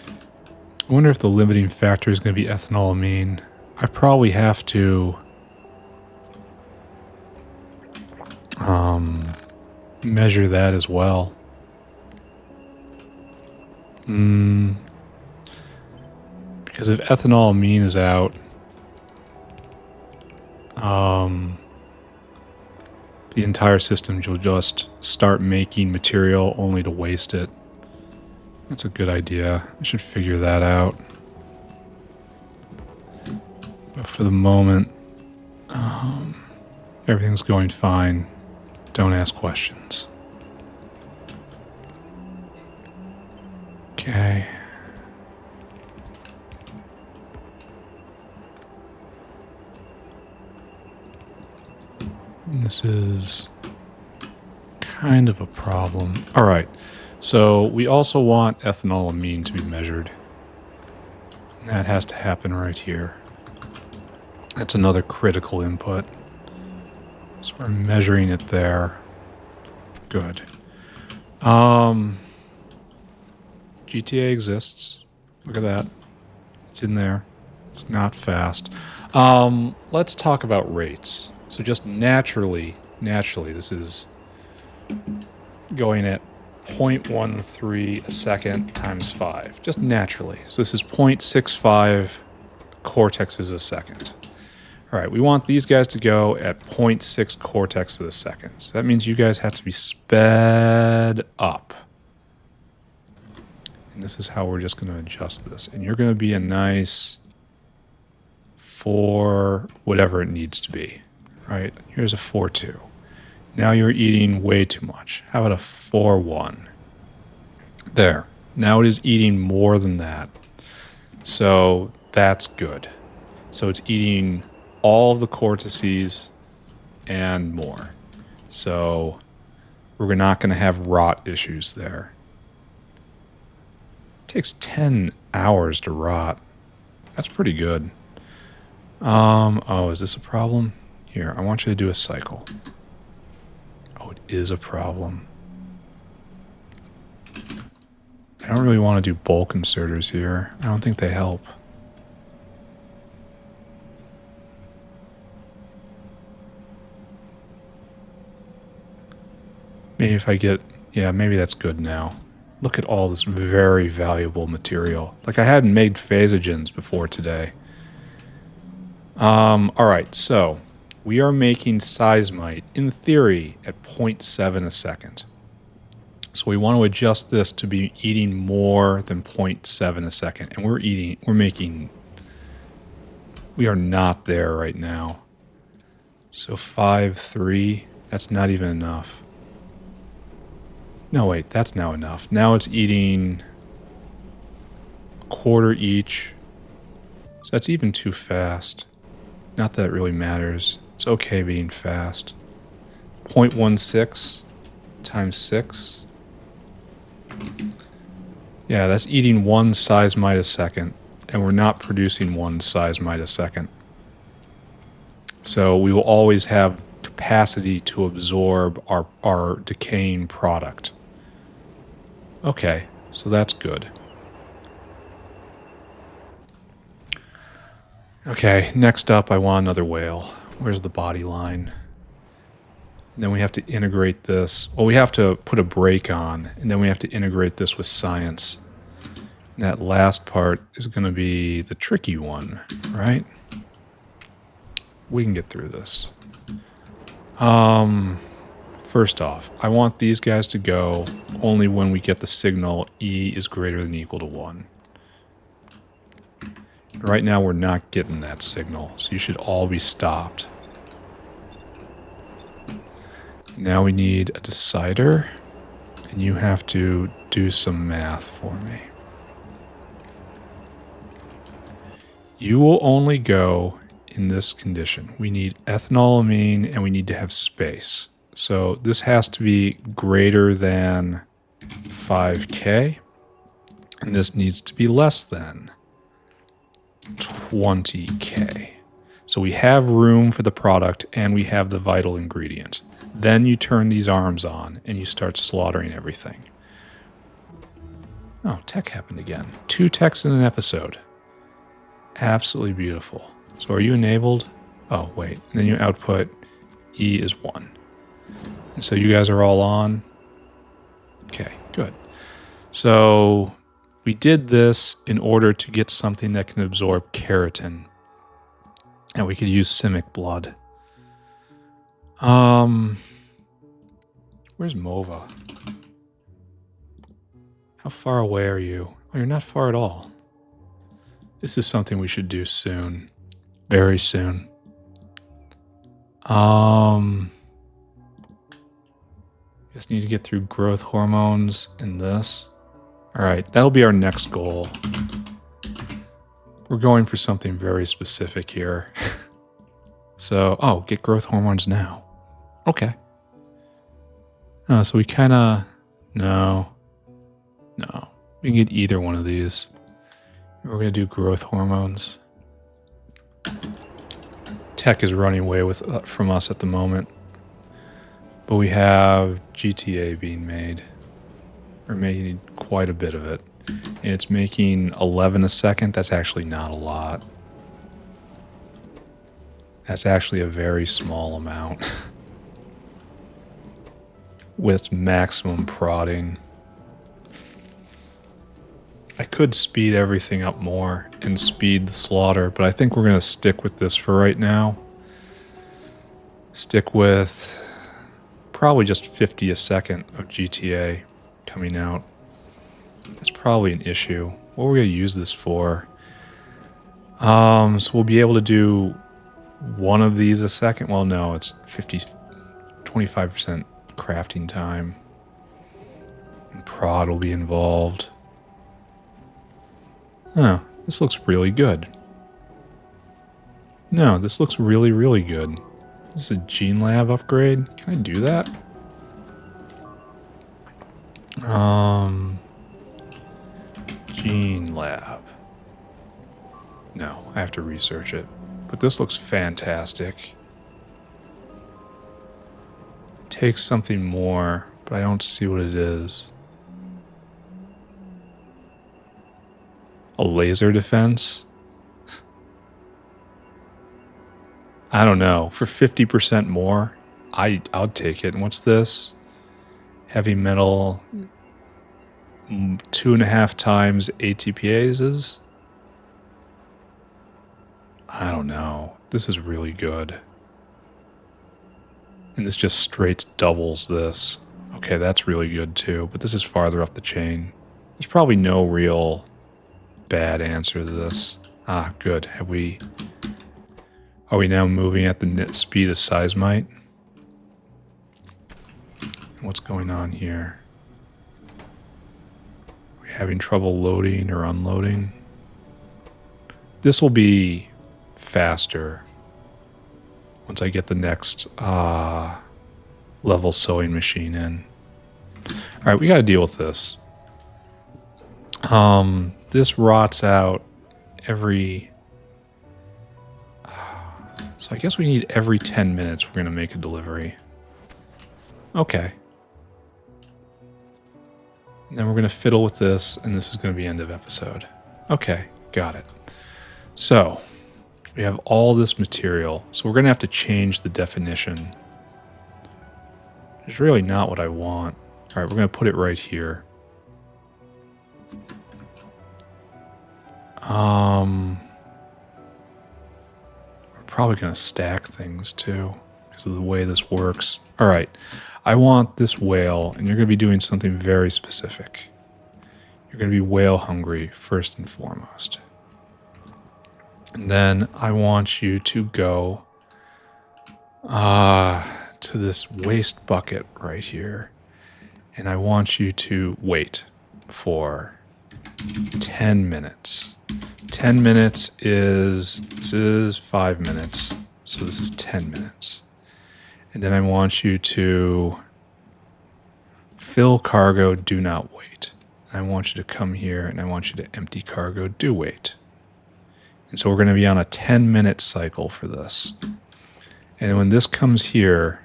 I wonder if the limiting factor is going to be ethanolamine. I probably have to measure that as well. Because if ethanolamine is out, the entire system will just start making material only to waste it. That's a good idea. I should figure that out. But for the moment, everything's going fine. Don't ask questions. Okay. This is kind of a problem. All right. So we also want ethanolamine to be measured. That has to happen right here. That's another critical input. So we're measuring it there. Good. GTA exists. Look at that. It's in there. It's not fast. Let's talk about rates. So just naturally, this is going at 0.13 a second times 5. Just naturally. So this is 0.65 cortexes a second. All right, we want these guys to go at 0.6 cortexes a second. So that means you guys have to be sped up. And this is how we're just going to adjust this. And you're going to be a nice 4, whatever it needs to be. Right? Here's a 4.2. Now you're eating way too much. How about a 4.1? There. Now it is eating more than that. So that's good. So it's eating all of the cortices and more. So we're not going to have rot issues there. It takes 10 hours to rot. That's pretty good. Oh, is this a problem? Here, I want you to do a cycle. Oh, it is a problem. I don't really want to do bulk inserters here. I don't think they help. Maybe if I get... Yeah, maybe that's good now. Look at all this very valuable material. Like I hadn't made phasogens before today. Alright, so... we are making seismite, in theory, at 0.7 a second. So we want to adjust this to be eating more than 0.7 a second. And we are not there right now. So 5.3, that's not even enough. No, wait, that's now enough. Now it's eating a quarter each. So that's even too fast. Not that it really matters. It's okay being fast. 0.16 times 6. Yeah, that's eating 1 seismite a second. And we're not producing 1 seismite a second. So we will always have capacity to absorb our decaying product. Okay, so that's good. Okay, next up I want another whale. Where's the body line? And then we have to integrate this. Well, we have to put a brake on, and then we have to integrate this with science. And that last part is going to be the tricky one, right? We can get through this. First off, I want these guys to go only when we get the signal E is greater than or equal to 1. Right now we're not getting that signal, so you should all be stopped. Now we need a decider, and you have to do some math for me. You will only go in this condition. We need ethanolamine, and we need to have space. So this has to be greater than 5K, and this needs to be less than 20K. So we have room for the product, and we have the vital ingredient. Then you turn these arms on, and you start slaughtering everything. Oh, tech happened again. 2 techs in an episode. Absolutely beautiful. So are you enabled? Oh, wait. And then you output E is 1. And so you guys are all on. Okay, good. So we did this in order to get something that can absorb keratin. And we could use simic blood. Where's Mova? How far away are you? Oh, you're not far at all. This is something we should do soon. Very soon. Just need to get through growth hormones and this. Alright, that'll be our next goal. We're going for something very specific here. So, oh, get growth hormones now. Okay. Oh, so we kind of... No. We can get either one of these. We're going to do growth hormones. Tech is running away from us at the moment. But we have GTA being made. We're making quite a bit of it. And it's making 11 a second. That's actually not a lot. That's actually a very small amount. With maximum prodding. I could speed everything up more and speed the slaughter, but I think we're going to stick with this for right now. Stick with probably just 50 a second of GTA coming out. That's probably an issue. What are we going to use this for? So we'll be able to do one of these a second. Well, no, it's 25% crafting time. And prod will be involved. Oh, this looks really good. No, this looks really, really good. This is a Gene Lab upgrade. Can I do that? Gene Lab. No, I have to research it. But this looks fantastic. It takes something more, but I don't see what it is. A laser defense? I don't know. For 50% more, I'll take it. And what's this? Heavy metal 2.5 times ATPAs is? I don't know. This is really good. And this just straight doubles this. Okay, that's really good too. But this is farther up the chain. There's probably no real bad answer to this. Ah, good. Have we... Are we now moving at the speed of seismite? What's going on here? Are we having trouble loading or unloading? This will be faster once I get the next level sewing machine in. Alright, we gotta deal with this. This rots out every... So I guess we need every 10 minutes we're gonna make a delivery. Okay. And then we're gonna fiddle with this, and this is gonna be end of episode. Okay, got it. So, we have all this material, so we're gonna have to change the definition. It's really not what I want. Alright, we're gonna put it right here. We're probably going to stack things too because of the way this works. All right, I want this whale, and you're going to be doing something very specific. You're going to be whale hungry first and foremost. And then I want you to go to this waste bucket right here. And I want you to wait for 10 minutes. 10 minutes is, this is 5 minutes, so this is 10 minutes. And then I want you to fill cargo, do not wait. I want you to come here and I want you to empty cargo, do wait. And so we're going to be on a 10-minute cycle for this. And when this comes here,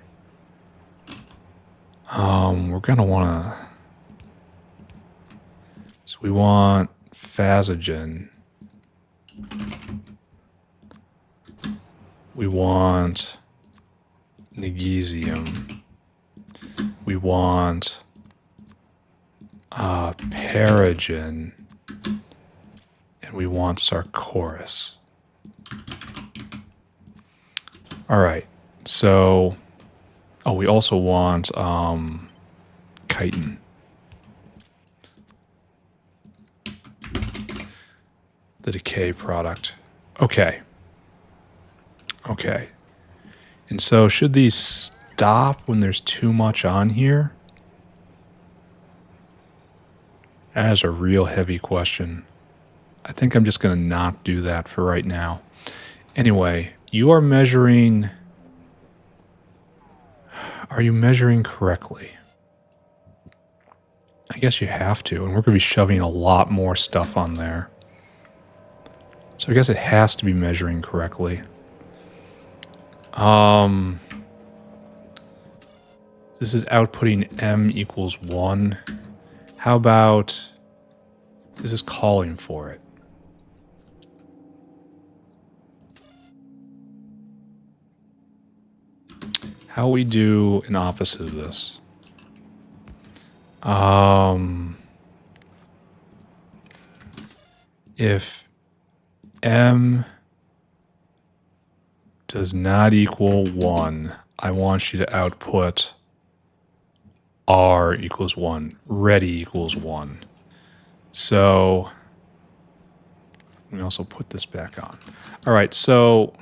we're going to want to, so we want Phasogen. We want Negesium. We want Paragen. And we want Chores. Alright, so... Oh, we also want chitin. The decay product. Okay. Okay. And so should these stop when there's too much on here? That is a real heavy question. I think I'm just going to not do that for right now. Anyway, you are measuring... Are you measuring correctly? I guess you have to, and we're going to be shoving a lot more stuff on there. So I guess it has to be measuring correctly. This is outputting M equals 1. How about this is calling for it? How we do an opposite of this? If M does not equal 1, I want you to output R equals 1, ready equals 1. So, let me also put this back on. All right, so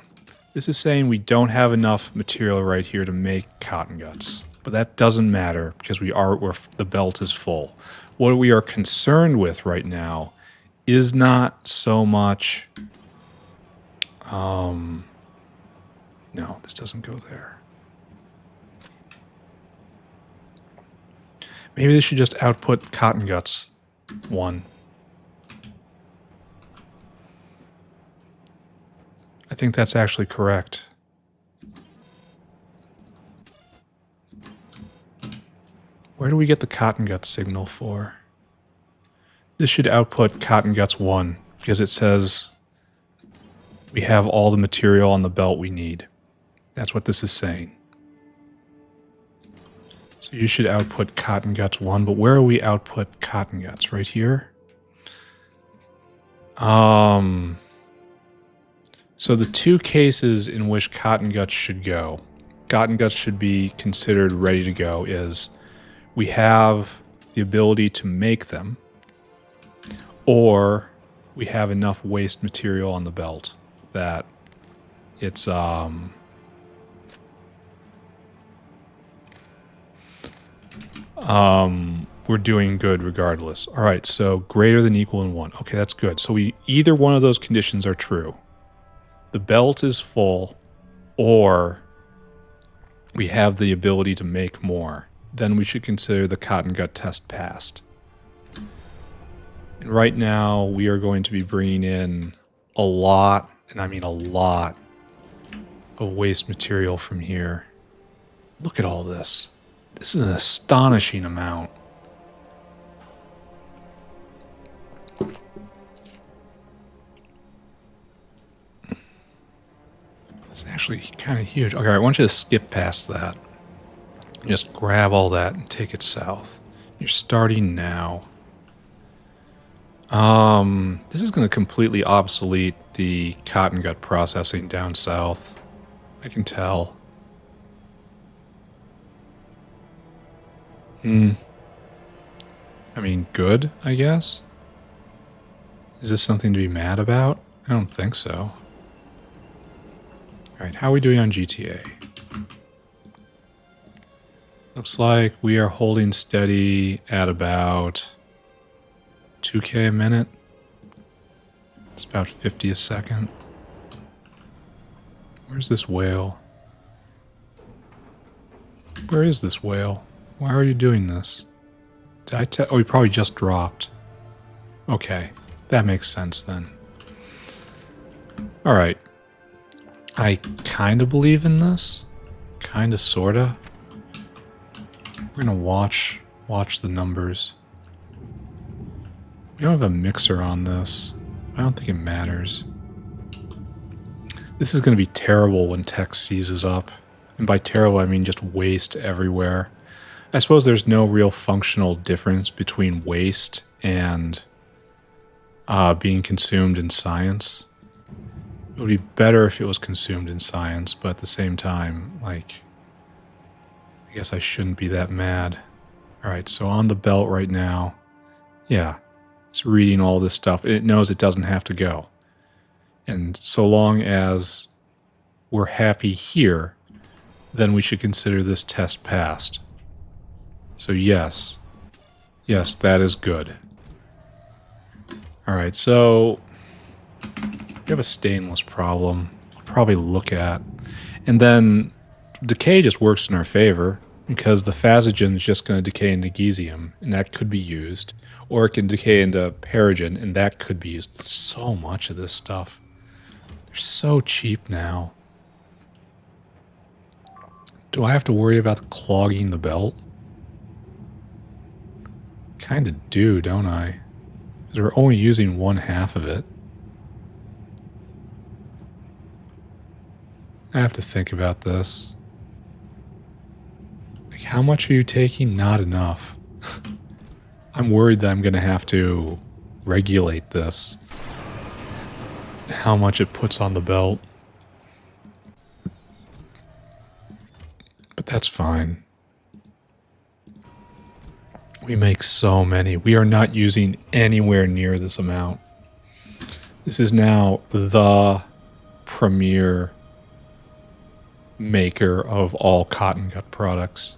this is saying we don't have enough material right here to make cotton guts. But that doesn't matter because the belt is full. What we are concerned with right now is not so much... no, this doesn't go there. Maybe this should just output cotton guts 1. I think that's actually correct. Where do we get the cotton guts signal for? This should output cotton guts 1 because it says we have all the material on the belt we need. That's what this is saying. So you should output cotton guts 1, but where are we output cotton guts? Right here? So the two cases in which cotton guts should be considered ready to go is we have the ability to make them, or we have enough waste material on the belt that It's we're doing good regardless. All right, so greater than equal than 1. Okay, that's good. So either one of those conditions are true. The belt is full, or we have the ability to make more. Then we should consider the cottongut test passed. And right now, we are going to be bringing in a lot, and I mean a lot, of waste material from here. Look at all this. This is an astonishing amount. It's actually kind of huge. Okay, I want you to skip past that. Just grab all that and take it south. You're starting now. This is going to completely obsolete the cottongut processing down south. I can tell. I mean, good, I guess? Is this something to be mad about? I don't think so. Alright, how are we doing on GTA? Looks like we are holding steady at about 2K a minute. It's about 50 a second. Where's this whale? Where is this whale? Why are you doing this? Did I tell? Oh, he probably just dropped. Okay, that makes sense then. Alright. I kind of believe in this. Kind of, sort of. We're going to watch the numbers. We don't have a mixer on this. I don't think it matters. This is going to be terrible when tech seizes up. And by terrible, I mean just waste everywhere. I suppose there's no real functional difference between waste and being consumed in science. It would be better if it was consumed in science, but at the same time, like, I guess I shouldn't be that mad. Alright, so on the belt right now, yeah, it's reading all this stuff. It knows it doesn't have to go. And so long as we're happy here, then we should consider this test passed. So yes, that is good. Alright, so we have a stainless problem. I'll probably look at. And then decay just works in our favor because the phagogen is just going to decay into magnesium, and that could be used. Or it can decay into Paragen, and that could be used. So much of this stuff. They're so cheap now. Do I have to worry about clogging the belt? Kind of do, don't I? Because we're only using 1/2 of it. I have to think about this. Like, how much are you taking? Not enough. I'm worried that I'm going to have to regulate this. How much it puts on the belt. But that's fine. We make so many. We are not using anywhere near this amount. This is now the premier maker of all cottongut products.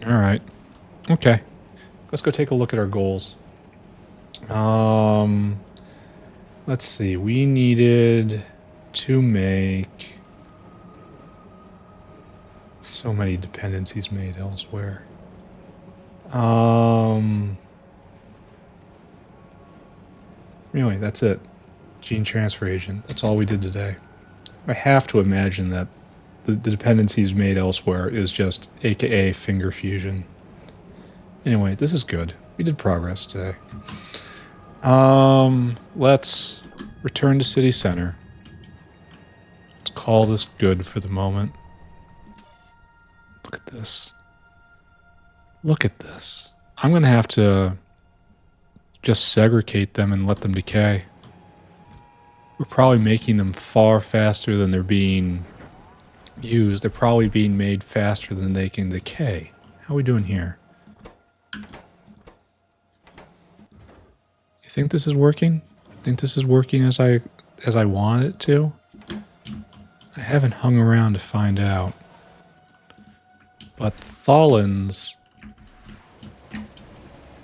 Alright. Okay. Let's go take a look at our goals. Let's see. We needed to make so many dependencies made elsewhere. Anyway, that's it. Gene transfer agent. That's all we did today. I have to imagine that the dependencies made elsewhere is just AKA finger fusion. Anyway, this is good. We did progress today. Let's return to city center. Let's call this good for the moment. Look at this. Look at this. I'm going to have to just segregate them and let them decay. We're probably making them far faster than they're being used. They're probably being made faster than they can decay. How are we doing here? You think this is working? Think this is working as as I wanted it to? I haven't hung around to find out. But tholins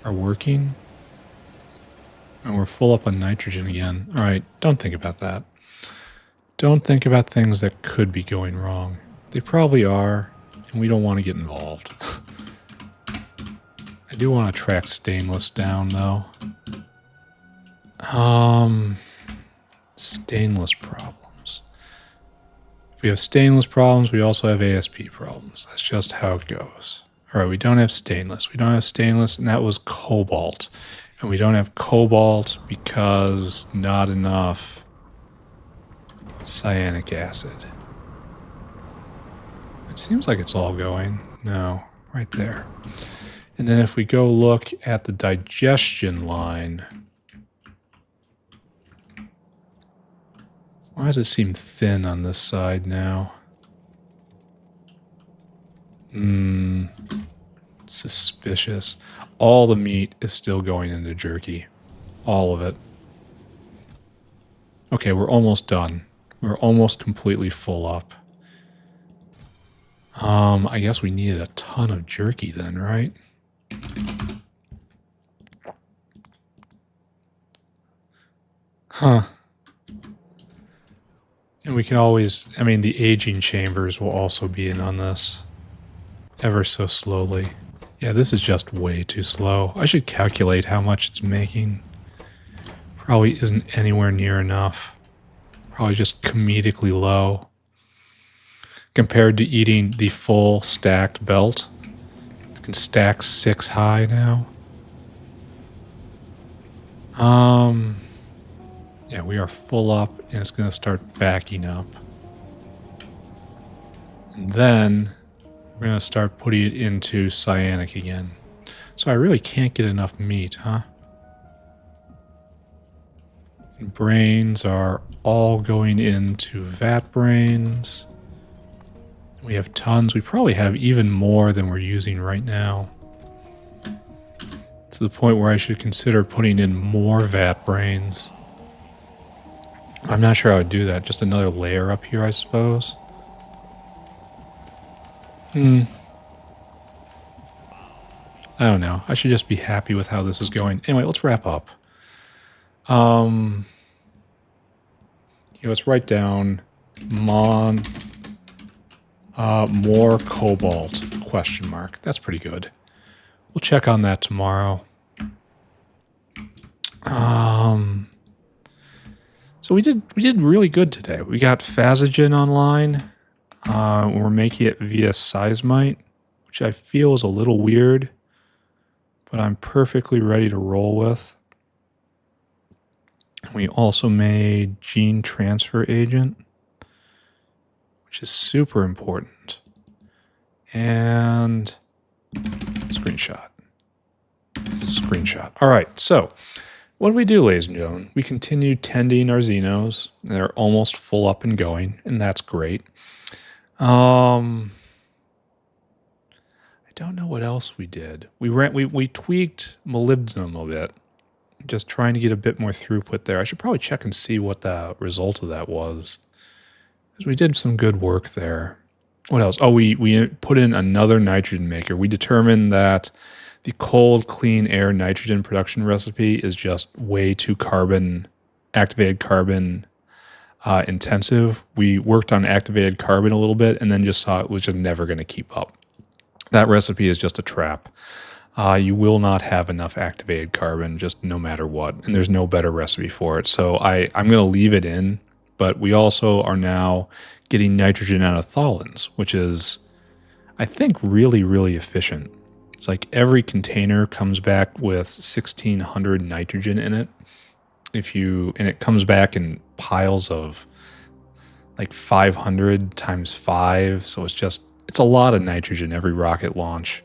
are working. And we're full up on nitrogen again. All right, don't think about that. Don't think about things that could be going wrong. They probably are, and we don't want to get involved. I do want to track stainless down, though. Stainless problems. If we have stainless problems, we also have ASP problems. That's just how it goes. All right, we don't have stainless. We don't have stainless, and that was cobalt. And we don't have cobalt because not enough cyanic acid. It seems like it's all going. No, right there. And then if we go look at the digestion line, why does it seem thin on this side now? Suspicious. All the meat is still going into jerky. All of it. Okay, we're almost done. We're almost completely full up. I guess we needed a ton of jerky then, right? Huh. And we can always, I mean, the aging chambers will also be in on this. Ever so slowly. Yeah, this is just way too slow. I should calculate how much it's making. Probably isn't anywhere near enough. Probably just comedically low. Compared to eating the full stacked belt. It can stack 6 high now. Yeah, we are full up and it's going to start backing up. And then we're going to start putting it into cyanic again. So I really can't get enough meat, huh? And brains are all going into vat brains. We have tons. We probably have even more than we're using right now. To the point where I should consider putting in more vat brains. I'm not sure how I would do that. Just another layer up here, I suppose. I don't know. I should just be happy with how this is going. Anyway, let's wrap up. Let's write down more cobalt, question mark. That's pretty good. We'll check on that tomorrow. So we did really good today. We got Phasagen online. We're making it via seismite, which I feel is a little weird, but I'm perfectly ready to roll with. We also made gene transfer agent, which is super important. And screenshot. All right, so what do we do, ladies and gentlemen? We continue tending our Xenos. They're almost full up and going, and that's great. I don't know what else we did. We tweaked molybdenum a bit, just trying to get a bit more throughput there. I should probably check and see what the result of that was, because we did some good work there. What else? Oh, we put in another nitrogen maker. We determined that the cold, clean air nitrogen production recipe is just way too activated carbon intensive. We worked on activated carbon a little bit and then just saw it was just never going to keep up. That recipe is just a trap. You will not have enough activated carbon just no matter what, and there's no better recipe for it. So I'm going to leave it in, but we also are now getting nitrogen out of tholins, which is, I think, really, really efficient. It's like every container comes back with 1,600 nitrogen in it. And it comes back in piles of like 500 times 5. So it's a lot of nitrogen every rocket launch,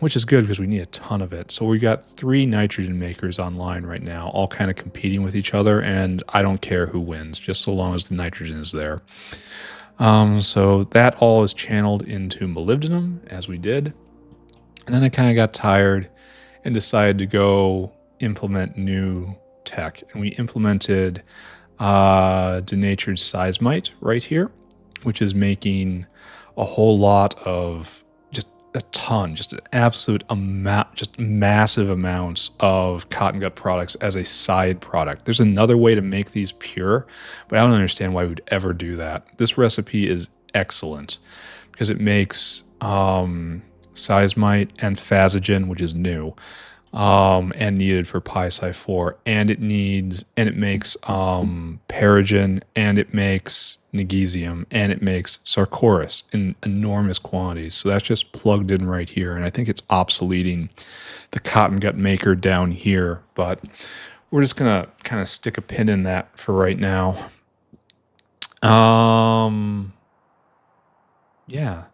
which is good because we need a ton of it. So we got 3 nitrogen makers online right now, all kind of competing with each other. And I don't care who wins, just so long as the nitrogen is there. So that all is channeled into molybdenum, as we did. And then I kind of got tired and decided to go implement new tech, and we implemented denatured seismite right here, which is making a whole lot of, just a ton, just an absolute amount, just massive amounts of cottongut products as a side product. There's another way to make these pure, but I don't understand why we'd ever do that. This recipe is excellent because it makes seismite and phagogen, which is new, and needed for Pi 4, and it makes Paragen, and it makes Negesium, and it makes Chores in enormous quantities. So that's just plugged in right here, and I think it's obsoleting the cottongut maker down here, but we're just gonna kind of stick a pin in that for right now. Yeah.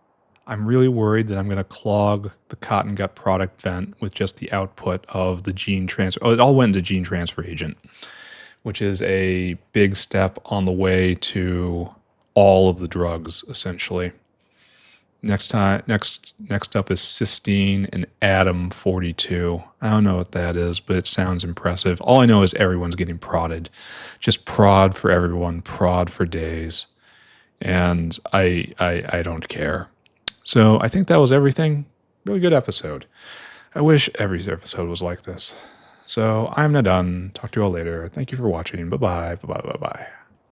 I'm really worried that I'm going to clog the cottongut product vent with just the output of the gene transfer. Oh, it all went into gene transfer agent, which is a big step on the way to all of the drugs, essentially. Next up is cysteine and Atom 42. I don't know what that is, but it sounds impressive. All I know is everyone's getting prodded. Just prod for everyone, prod for days. And I don't care. So I think that was everything. Really good episode. I wish every episode was like this. So I'm not done. Talk to you all later. Thank you for watching. Bye-bye. Bye-bye. Bye-bye.